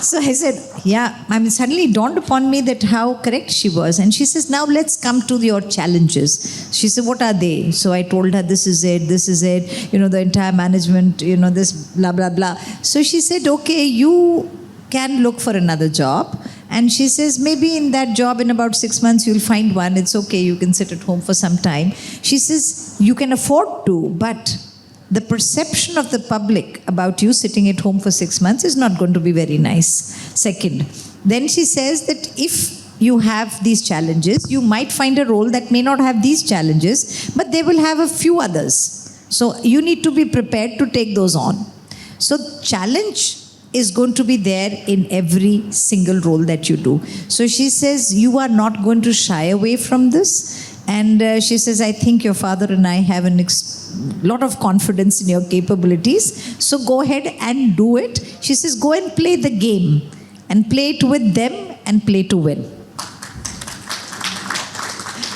So I said, yeah. Suddenly it dawned upon me that how correct she was. And she says, now let's come to your challenges. She said, what are they? So I told her, this is it, the entire management, this blah, blah, blah. So she said, okay, you can look for another job. And she says, maybe in that job in about 6 months, you'll find one. It's okay, you can sit at home for some time. She says, you can afford to, but the perception of the public about you sitting at home for 6 months is not going to be very nice. Second, then she says that if you have these challenges, you might find a role that may not have these challenges, but they will have a few others. So you need to be prepared to take those on. So challenge is going to be there in every single role that you do. So she says, you are not going to shy away from this. And she says, I think your father and I have a lot of confidence in your capabilities. So go ahead and do it. She says, go and play the game. And play it with them and play to win.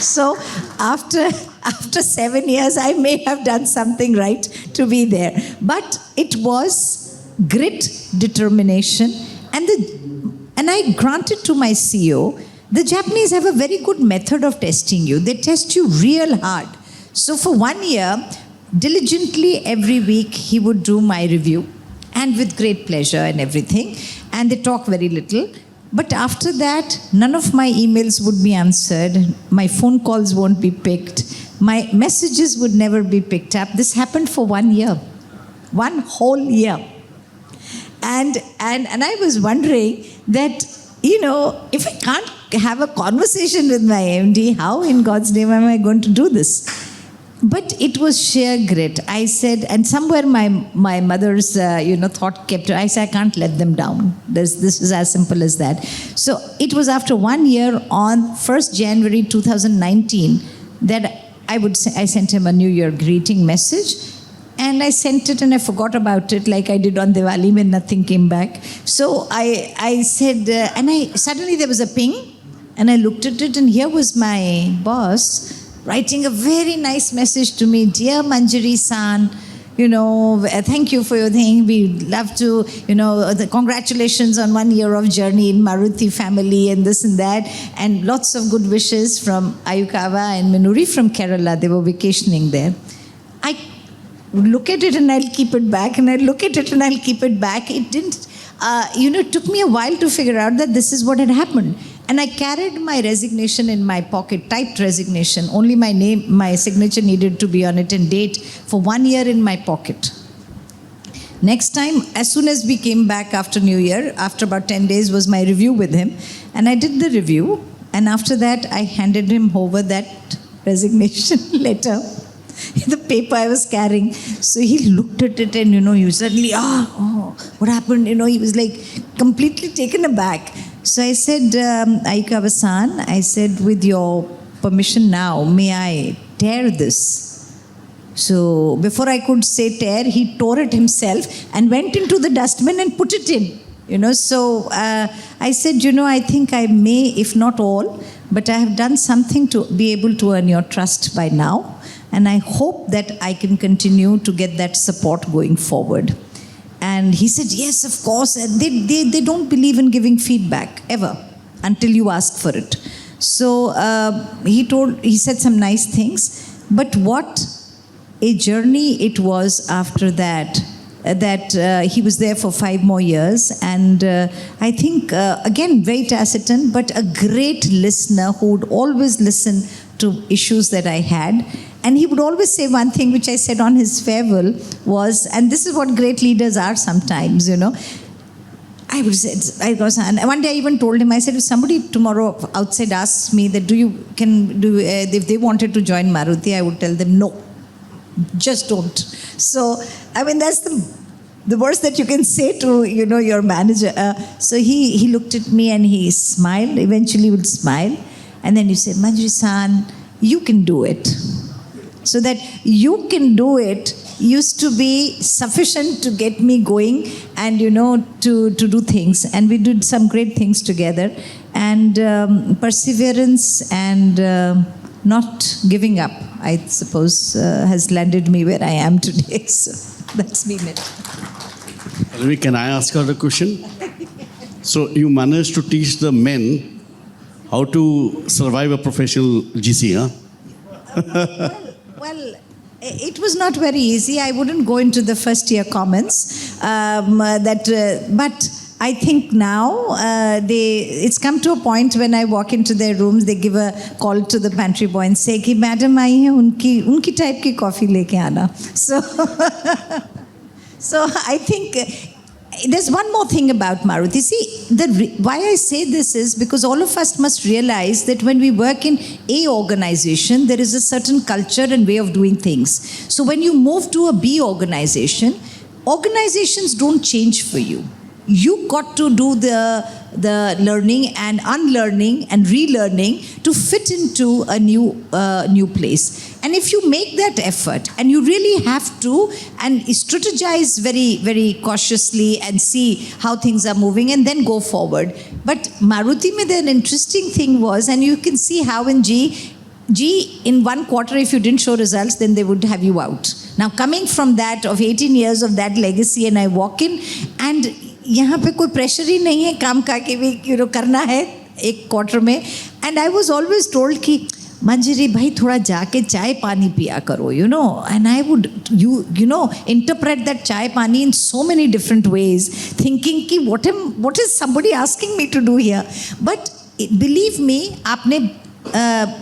So after 7 years, I may have done something right to be there. But it was grit, determination, and I granted to my CEO, the Japanese have a very good method of testing you. They test you real hard. So for 1 year, diligently every week he would do my review, and with great pleasure and everything. And they talk very little. But after that, none of my emails would be answered. My phone calls won't be picked. My messages would never be picked up. This happened for 1 year. 1 whole year. And I was wondering that, you know, if I can't have a conversation with my MD, how in God's name am I going to do this? But it was sheer grit. I said, and somewhere my mother's, thought kept her. I said, I can't let them down. This is as simple as that. So it was after 1 year on 1st January 2019 that I sent him a New Year greeting message. And I sent it and I forgot about it like I did on Diwali when nothing came back. So I said, suddenly there was a ping and I looked at it and here was my boss writing a very nice message to me. Dear Manjari-san, thank you for your thing. We love to, congratulations on 1 year of journey in Maruti family and this and that. And lots of good wishes from Ayukawa and Minuri from Kerala. They were vacationing there. I look at it and I'll keep it back, and I look at it and I'll keep it back. It didn't, it took me a while to figure out that this is what had happened. And I carried my resignation in my pocket, typed resignation. Only my name, my signature needed to be on it and date for 1 year in my pocket. Next time, as soon as we came back after New Year, after about 10 days was my review with him. And I did the review. And after that, I handed him over that resignation letter. The paper I was carrying. So he looked at it and, he was suddenly, what happened? He was like completely taken aback. So I said, Ayukawa-san, I said, with your permission now, may I tear this? So before I could say tear, he tore it himself and went into the dustbin and put it in. So I said, I think I may, if not all, but I have done something to be able to earn your trust by now. And I hope that I can continue to get that support going forward. And he said, yes, of course. And they don't believe in giving feedback, ever, until you ask for it. So he said some nice things. But what a journey it was after that. He was there for 5 more years. And I think, again, very taciturn, but a great listener who would always listen to issues that I had. And he would always say one thing, which I said on his farewell, was, and this is what great leaders are sometimes, I would say, and one day I even told him, I said, if somebody tomorrow outside asks me that if they wanted to join Maruti, I would tell them, no, just don't. So, that's the worst that you can say to, your manager. So he looked at me and he smiled, eventually would smile. And then he said, Manjari-san, you can do it. So that you can do it used to be sufficient to get me going and, to do things. And we did some great things together. And perseverance and not giving up, I suppose, has landed me where I am today. So that's been it. Ravi, can I ask her a question? So you managed to teach the men how to survive a professional GC, huh? Well, it was not very easy. I wouldn't go into the first year comments. But I think now it's come to a point when I walk into their rooms, they give a call to the pantry boy and say, "Ki madam aayi hai, unki type ki coffee leke aana." So I think there's one more thing about Maruti. See, why I say this is because all of us must realize that when we work in a organization, there is a certain culture and way of doing things. So when you move to a B organization, organizations don't change for you. You got to do the learning and unlearning and relearning to fit into a new place. And if you make that effort, and you really have to, and strategize very, very cautiously and see how things are moving and then go forward. But Maruti mein, the interesting thing was, and you can see how in G, in 1 quarter, if you didn't show results, then they would have you out. Now, coming from that, of 18 years of that legacy, and I walk in, and यहाँ पे कोई pressure ही नहीं है काम का कि भी करना है 1 quarter में. And I was always told कि मंजरी भाई थोड़ा जाके चाय पानी पिया करो, you know. And I would, you know, interpret that चाय पानी in so many different ways, thinking कि what is somebody asking me to do here? But believe me, आपने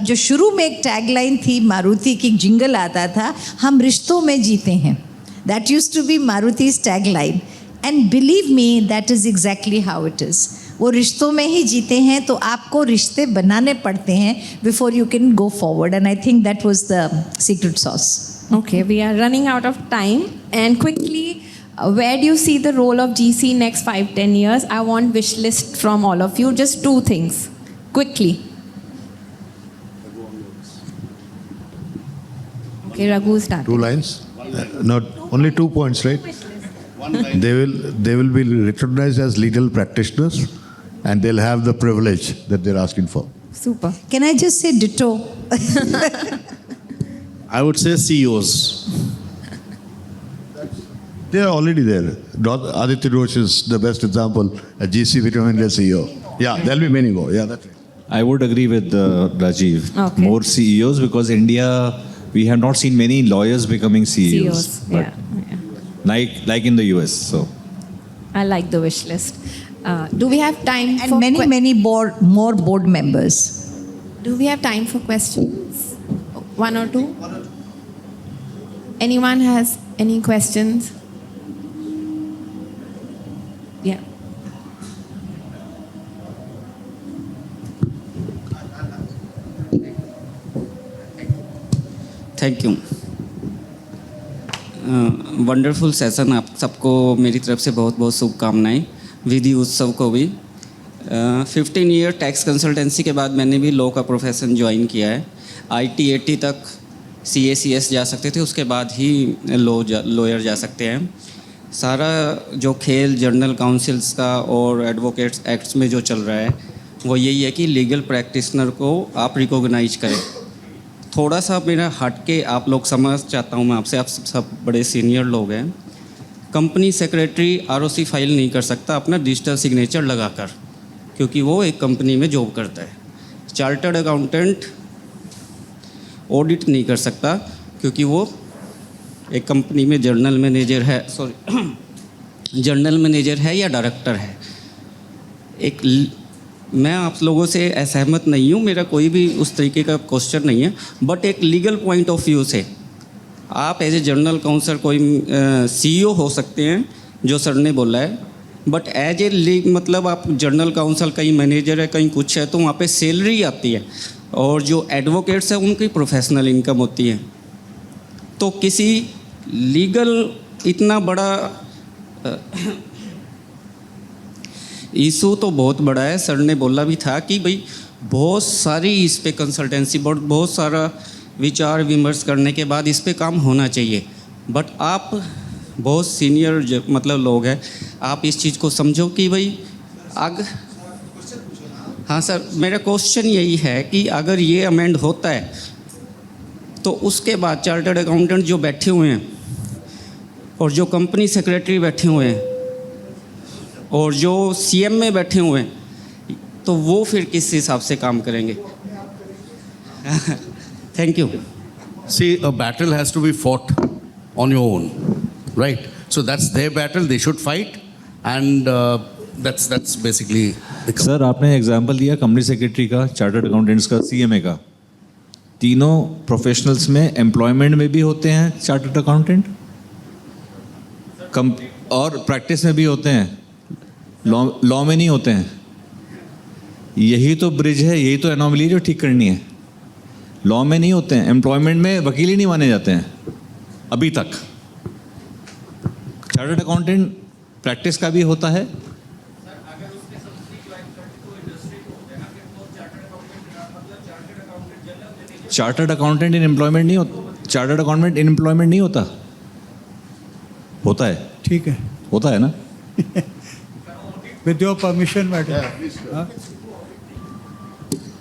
जो शुरू में एक टैगलाइन थी मारुति की, जिंगल आता था, हम रिश्तों में जीते हैं. That used to be Maruti's tagline. And believe me, that is exactly how it is. वो रिश्तों में ही जीते हैं, तो आपको रिश्ते बनाने पड़ते हैं before you can go forward. And I think that was the secret sauce. Okay, we are running out of time. And quickly, where do you see the role of GC next 5-10 years? I want wish list from all of you. Just 2 things. Quickly. Okay, Raghu start. 2 lines? Not only 2 points, right? They will be recognized as legal practitioners, and they'll have the privilege that they're asking for. Super. Can I just say ditto? I would say CEOs. They are already there. Aditya Roche is the best example. A GC becoming the CEO. Yeah, there'll be many more. Yeah, that's right. I would agree with Rajiv. Okay. More CEOs, because India, we have not seen many lawyers becoming CEOs. But Yeah. like in the US. So I like the wish list. Do we have time And for many more board members. Do we have time for questions? 1 or 2? Anyone has any questions? Yeah. Thank you. Wonderful session. आप सबको मेरी तरफ से बहुत बहुत शुभकामनाएं. विधि उत्सव को भी. 15 ईयर टैक्स कंसल्टेंसी के बाद मैंने भी लॉ का प्रोफेशन ज्वाइन किया है. ITAT तक CACS जा सकते थे, उसके बाद ही लॉयर जा सकते हैं. सारा जो खेल जर्नल काउंसिल्स का और एडवोकेट्स एक्ट्स में जो चल रहा है वो यही है कि लीगल प्रैक्टिशनर को आप रिकॉग्नाइज करें. थोड़ा सा मेरा हट के आप लोग समझ चाहता हूँ मैं आपसे. आप सब बड़े सीनियर लोग हैं. कंपनी सेक्रेटरी ROC फाइल नहीं कर सकता अपना डिजिटल सिग्नेचर लगाकर, क्योंकि वो एक कंपनी में जॉब करता है. चार्टर्ड अकाउंटेंट ऑडिट नहीं कर सकता, क्योंकि वो एक कंपनी में जर्नल मैनेजर है, जर्नल मैनेजर है या डायरेक्टर है. मैं आप लोगों से असहमत नहीं हूँ, मेरा कोई भी उस तरीके का क्वेश्चन नहीं है, बट एक लीगल पॉइंट ऑफ व्यू से आप एज ए जनरल काउंसलर कोई CEO हो सकते हैं, जो सर ने बोला है, बट एज ए मतलब आप जनरल काउंसल कहीं मैनेजर है कहीं कुछ है, तो वहाँ पे सैलरी आती है, और जो एडवोकेट्स हैं उनकी प्रोफेशनल इनकम होती है. तो किसी लीगल इतना बड़ा इशू तो बहुत बड़ा है. सर ने बोला भी था कि भाई बहुत सारी इस पे कंसल्टेंसी बोर्ड, बहुत सारा विचार विमर्श करने के बाद इस पे काम होना चाहिए. बट आप बहुत सीनियर मतलब लोग हैं, आप इस चीज़ को समझो कि भाई हाँ सर, मेरा क्वेश्चन यही है कि अगर ये अमेंड होता है तो उसके बाद चार्टर्ड अकाउंटेंट जो बैठे हुए हैं और जो कंपनी सेक्रेटरी बैठे हुए हैं और जो CM में बैठे हुए हैं, तो वो फिर किस हिसाब से काम करेंगे? Thank you. See, a battle has to be fought on your own, right? So that's their battle. They should fight, and that's basically. Sir, आपने एग्जांपल दिया कंपनी सेक्रेटरी का, चार्टर्ड अकाउंटेंट्स का, CMA का. तीनों प्रोफेशनल्स में employment में भी होते हैं चार्टर्ड अकाउंटेंट, और प्रैक्टिस में भी होते हैं, लॉ में नहीं होते हैं. यही तो ब्रिज है, यही तो एनोमली जो ठीक करनी है. लॉ में नहीं होते हैं, एम्प्लॉयमेंट में वकील ही नहीं माने जाते हैं अभी तक. चार्टर्ड अकाउंटेंट प्रैक्टिस का भी होता है. चार्टर्ड अकाउंटेंट इन एम्प्लॉयमेंट नहीं होता. चार्टर्ड अकाउंटेंट इन एम्प्लॉयमेंट नहीं होता. होता है. ठीक है. होता है ना. With your permission, madam.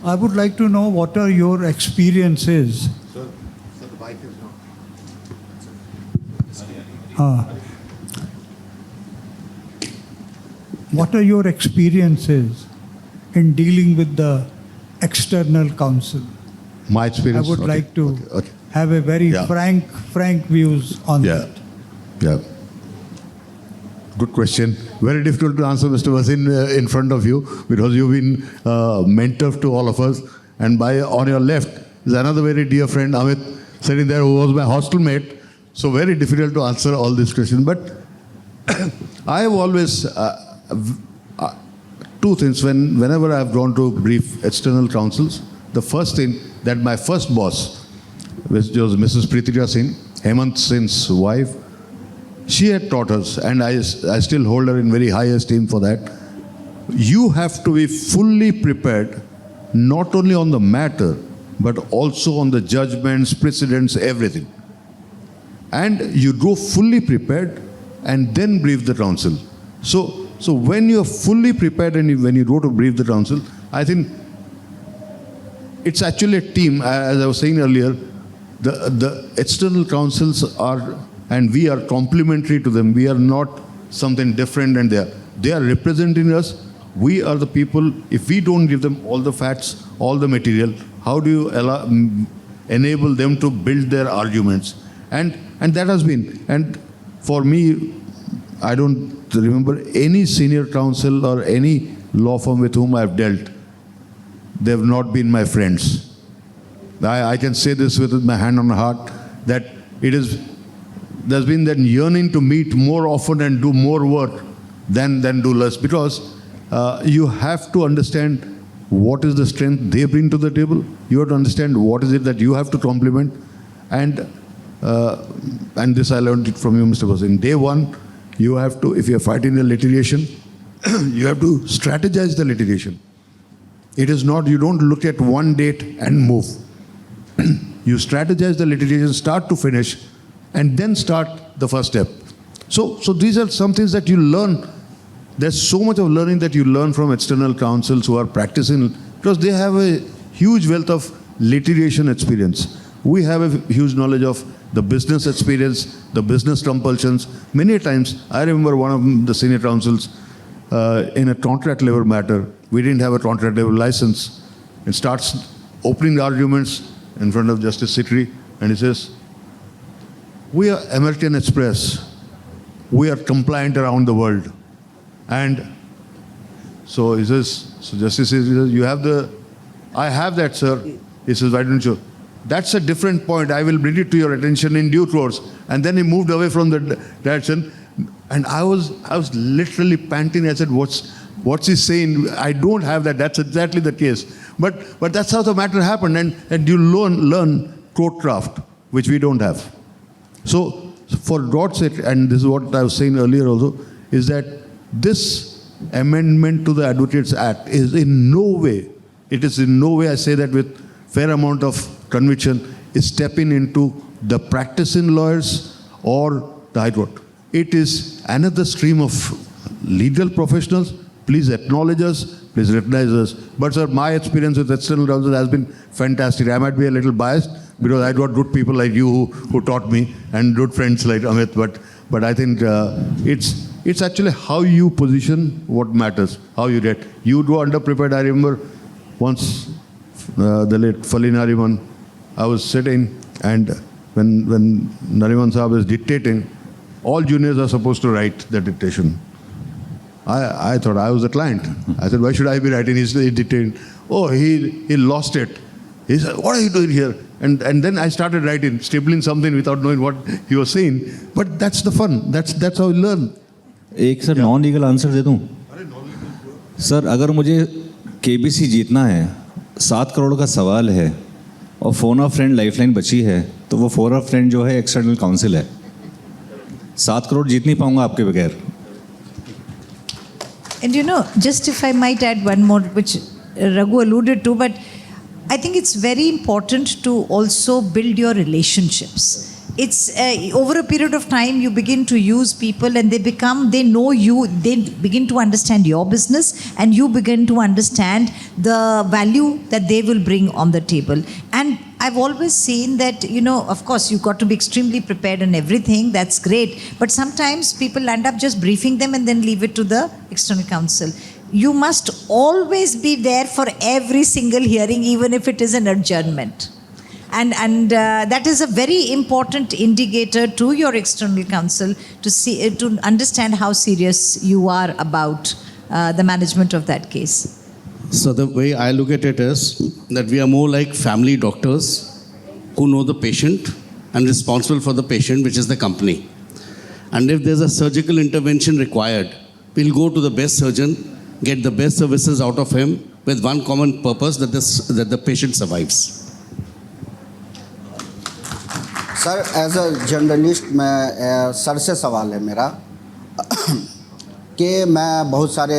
I would like to know what are your experiences. Sir, the mic is not. What are your experiences in dealing with the external counsel? My experience. I would Okay, like to okay. have a very Yeah. frank views on Yeah. that. Yeah. Good question. Very difficult to answer, Mr. Wasin, in front of you, because you've been mentor to all of us. And on your left is another very dear friend, Amit, sitting there, who was my hostel mate. So very difficult to answer all these questions. But I have always two things. Whenever I have gone to brief external counsels, the first thing that my first boss, which was Mrs. Pritija Singh, Hemant Singh's wife, she had taught us, and I still hold her in very high esteem for that. You have to be fully prepared, not only on the matter, but also on the judgments, precedents, everything. And you go fully prepared and then brief the council. So when you're fully prepared and when you go to brief the council, I think it's actually a team. As I was saying earlier, the external councils are, and we are complementary to them. We are not something different, and they are representing us. We are the people. If we don't give them all the facts, all the material, how do you enable them to build their arguments? And that has been. And for me, I don't remember any senior counsel or any law firm with whom I've dealt. They have not been my friends. I can say this with my hand on the heart, that there's been that yearning to meet more often and do more work than do less, because you have to understand what is the strength they bring to the table. You have to understand what is it that you have to complement. And this I learned it from you, Mr. Wasin. Day one, you have to, if you're fighting the litigation, you have to strategize the litigation. It is not, you don't look at one date and move. You strategize the litigation start to finish, and then start the first step. So these are some things that you learn. There's so much of learning that you learn from external counsels who are practicing, because they have a huge wealth of litigation experience. We have a huge knowledge of the business experience, the business compulsions. Many times, I remember one of the senior counsels in a contract labor matter. We didn't have a contract labor license. It starts opening arguments in front of Justice Sikri, and he says, "We are American Express. We are compliant around the world." And so he says, so Justice says, "You have I have that, sir." He says, "Why don't you?" "That's a different point. I will bring it to your attention in due course." And then he moved away from the direction. And I was literally panting. I said, what's he saying? I don't have that. That's exactly the case. But that's how the matter happened. And you learn courtcraft, which we don't have. So for God's sake, and this is what I was saying earlier also, is that this amendment to the Advocates Act is in no way, I say that with fair amount of conviction, is stepping into the practicing lawyers or the High Court. It is another stream of legal professionals. Please acknowledge us, please recognize us. But sir, my experience with external counsel has been fantastic. I might be a little biased because I got good people like you who taught me, and good friends like Amit. But I think it's actually how you position what matters, how you get. You go underprepared. I remember once the late Fali Nariman, I was sitting, and when Nariman Saab is dictating, all juniors are supposed to write the dictation. I thought I was the client. I said, why should I be writing? He's dictating. Oh, he lost it. He said, what are you doing here? And then I started writing, scribbling something without knowing what he was saying. But that's the fun. That's how you learn. एक sir non legal answer दे दूं sir, अगर मुझे KBC जीतना है, 7 करोड़ का सवाल है और फोन ऑफ फ्रेंड लाइफलाइन बची है, तो वो फोन ऑफ फ्रेंड जो है एक्सटर्नल काउंसिल है. 7 करोड़ जीत नहीं पाऊंगा आपके बगैर. And just if I might add one more, which Raghu alluded to, but I think it's very important to also build your relationships. It's over a period of time you begin to use people, and they know you, they begin to understand your business, and you begin to understand the value that they will bring on the table. And I've always seen that, of course you've got to be extremely prepared and everything, that's great, but sometimes people end up just briefing them and then leave it to the external counsel. You must always be there for every single hearing, even if it is an adjournment. and that is a very important indicator to your external counsel to see to understand how serious you are about the management of that case. So the way I look at it is that we are more like family doctors who know the patient and responsible for the patient, which is the company. And if there's a surgical intervention required, we'll go to the best surgeon, get the best services out of him with one common purpose, that the patient survives. Sir as a journalist मैं sir से सवाल है मेरा कि मैं बहुत सारे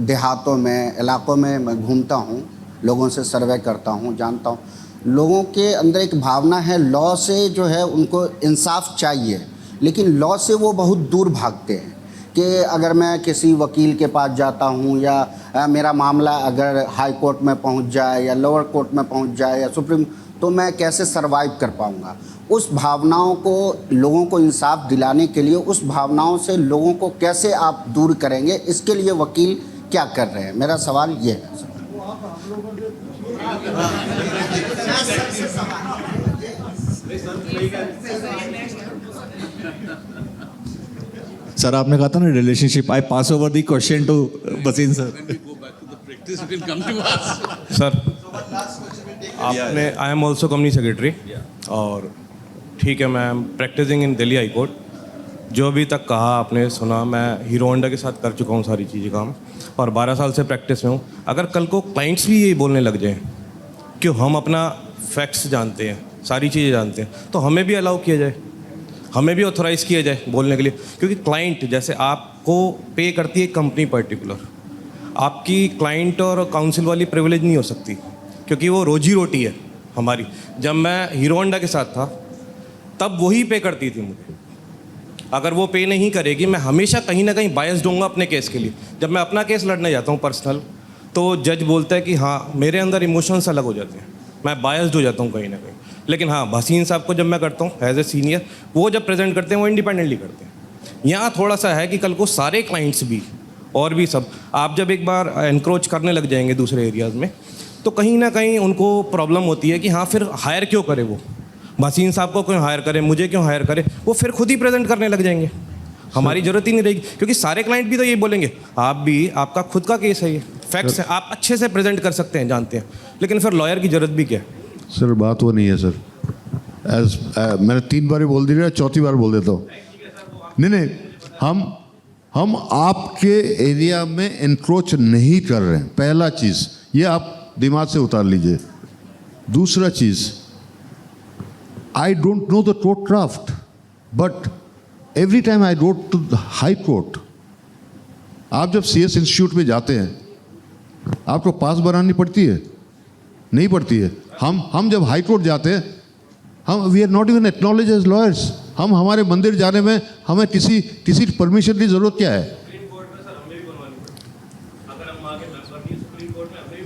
देहातों में इलाकों में मैं घूमता हूँ, लोगों से सर्वे करता हूँ, जानता हूँ लोगों के अंदर एक भावना है लॉ से जो है उनको इंसाफ चाहिए, लेकिन लॉ से वो बहुत दूर भागते हैं कि अगर मैं किसी वकील के पास जाता हूँ या मेरा मामला अगर हाई कोर्ट में पहुँच जाए या लोअर कोर्ट में पहुँच जाए या सुप्रीम, तो मैं कैसे सरवाइव कर पाऊँगा। उस भावनाओं को लोगों को इंसाफ दिलाने के लिए उस भावनाओं से लोगों को कैसे आप दूर करेंगे, इसके लिए वकील क्या कर रहे हैं, मेरा सवाल ये है। सर आपने कहा था ना relationship, I pass over the question to बसीन सर। सर आपने I am also company secretary और ठीक है, मैं am practising in Delhi High Court. जो अभी तक कहा आपने सुना, मैं हीरो होंडा के साथ कर चुका हूँ सारी चीज़ें काम और 12 साल से प्रैक्टिस में हूँ। अगर कल को क्लाइंट्स भी यही बोलने लग जाएं कि हम अपना फैक्ट्स जानते हैं, सारी चीज़ें जानते हैं, तो हमें भी अलाउ किया जाए, हमें भी ऑथोराइज़ किया जाए बोलने के लिए। क्योंकि क्लाइंट जैसे आपको पे करती है कंपनी पर्टिकुलर, आपकी क्लाइंट और काउंसिल वाली प्रिविलेज नहीं हो सकती क्योंकि वो रोजी रोटी है हमारी। जब मैं हीरो होंडा के साथ था तब वही पे करती थी मुझे, अगर वो पे नहीं करेगी मैं हमेशा कहीं ना कहीं बायस्ड होऊंगा अपने केस के लिए। जब मैं अपना केस लड़ने जाता हूँ पर्सनल, तो जज बोलता है कि हाँ मेरे अंदर इमोशंस अलग हो जाते हैं, मैं बायस्ड हो जाता हूँ कहीं ना कहीं। लेकिन हाँ भसीन साहब को जब मैं करता हूँ एज ए सीनियर, वो जब प्रेजेंट करते हैं वो इंडिपेंडेंटली करते हैं। यहाँ थोड़ा सा है कि कल को सारे क्लाइंट्स भी और भी सब आप जब एक बार एनक्रोच करने लग जाएंगे दूसरे एरियाज़ में, तो कहीं ना कहीं उनको प्रॉब्लम होती है कि हाँ फिर हायर क्यों करे, वो भसीन साहब को क्यों हायर करे, मुझे क्यों हायर करे, वो फिर खुद ही प्रेजेंट करने लग जाएंगे, हमारी ज़रूरत ही नहीं रहेगी। क्योंकि सारे क्लाइंट भी तो यही बोलेंगे, आप भी, आपका खुद का केस है, ये फैक्ट्स है, आप अच्छे से प्रेजेंट कर सकते हैं, जानते हैं, लेकिन फिर लॉयर की ज़रूरत भी क्या है। सर बात वो नहीं है सर, मैंने 3 बार ही बोल दिया, 4थी बार बोल देता हूँ। नहीं, हम आपके एरिया में एनक्रोच नहीं कर रहे हैं, पहला चीज़ ये आप दिमाग से उतार लीजिए। दूसरा चीज़, I don't know the court draft, but every time I wrote to the High Court, आप जब CS इंस्टीट्यूट में जाते हैं आपको पास बनानी पड़ती है, नहीं पड़ती है। हम जब हाई कोर्ट जाते हैं, हम we are not even acknowledge as lawyers. हम हमारे मंदिर जाने में हमें किसी परमिशन की ज़रूरत क्या है?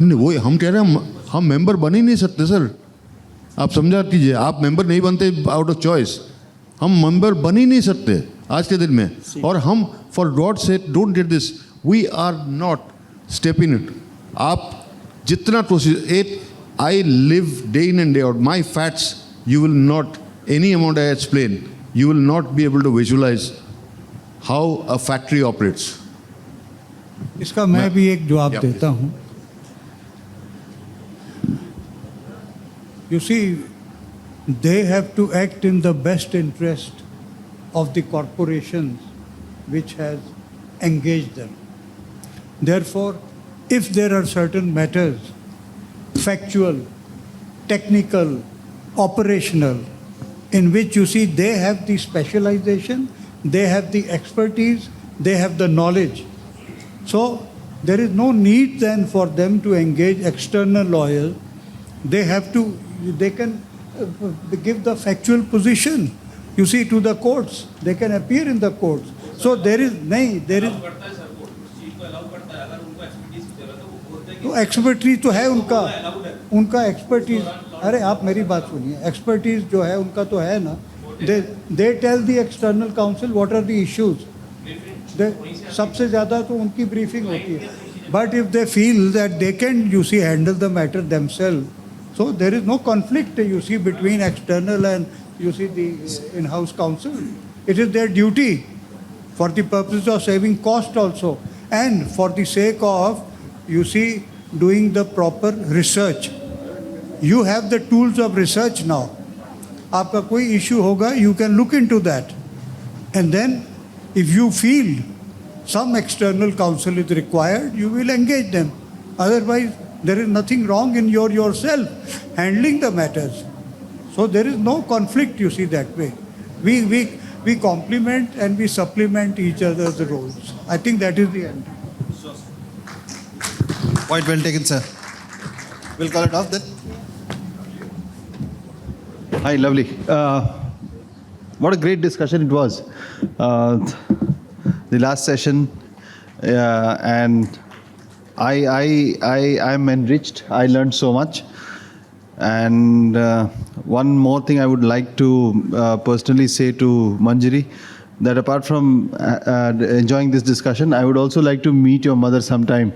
नहीं, वो हम कह रहे हैं हम मेंबर बन ही नहीं सकते सर, आप समझा कीजिए। आप मेंबर नहीं बनते आउट ऑफ चॉइस, हम मेंबर बन ही नहीं सकते आज के दिन में। और हम for God sake don't get this, we are not step in it. आप जितना कोशिश, I live day in and day out my facts, you will not any amount I explain, you will not be able to visualise how a factory operates. इसका मैं भी एक जवाब देता हूँ। You see, they have to act in the best interest of the corporations which has engaged them. Therefore, if there are certain matters, factual, technical, operational, in which you see they have the specialization, they have the expertise, they have the knowledge. So, there is no need then for them to engage external lawyers. They can give the factual position, you see, to the courts. They can appear in the courts. So there is तो expertise तो है उनका expertise. अरे आप मेरी बात सुनिए, expertise जो है उनका तो है ना। They tell the external counsel what are the issues, सबसे ज़्यादा तो उनकी ब्रीफिंग होती है। But if they feel that they can, you see, handle the matter themselves, So there is no conflict, you see, between external and, you see, the in-house counsel. It is their duty for the purpose of saving cost also and for the sake of, you see, doing the proper research. You have the tools of research now. आपका कोई issue होगा, you can look into that. And then if you feel some external counsel is required, you will engage them. Otherwise, there is nothing wrong in yourself handling the matters. So there is no conflict, you see, that way. We complement and we supplement each other's roles. I think that is the end. Point well taken, sir. We'll call it off then. Hi, lovely. What a great discussion it was. The last session, and I'm enriched. I learned so much. And one more thing I would like to personally say to Manjari, that apart from enjoying this discussion, I would also like to meet your mother sometime.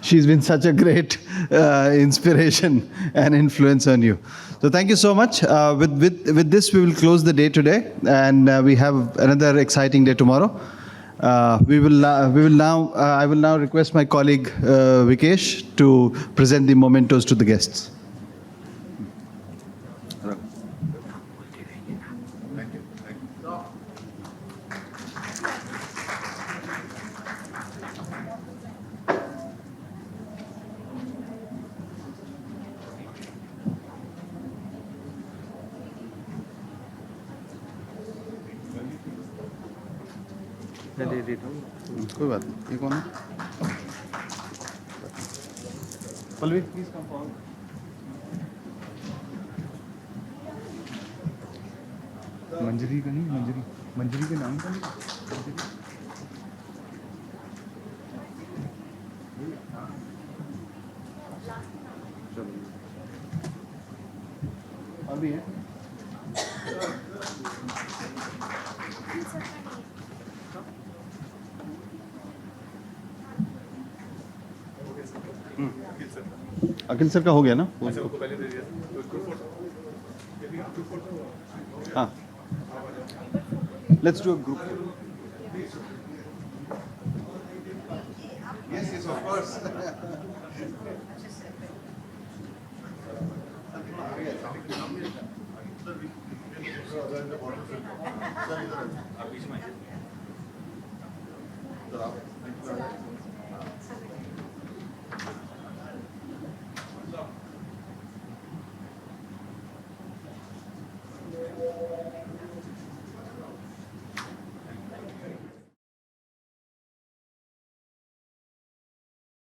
She's been such a great inspiration and influence on you. So thank you so much. With this, we will close the day today, and we have another exciting day tomorrow. I will now request my colleague Vikesh to present the mementos to the guests. कोई बात नहीं, ये कौन है? Pallavi, please come forward. Manjari का नहीं, मंजरी के नाम का नहीं. अभी है. अखिल सर का हो गया ना? हाँ, let's do a group. Yes, yes, of course. Sir,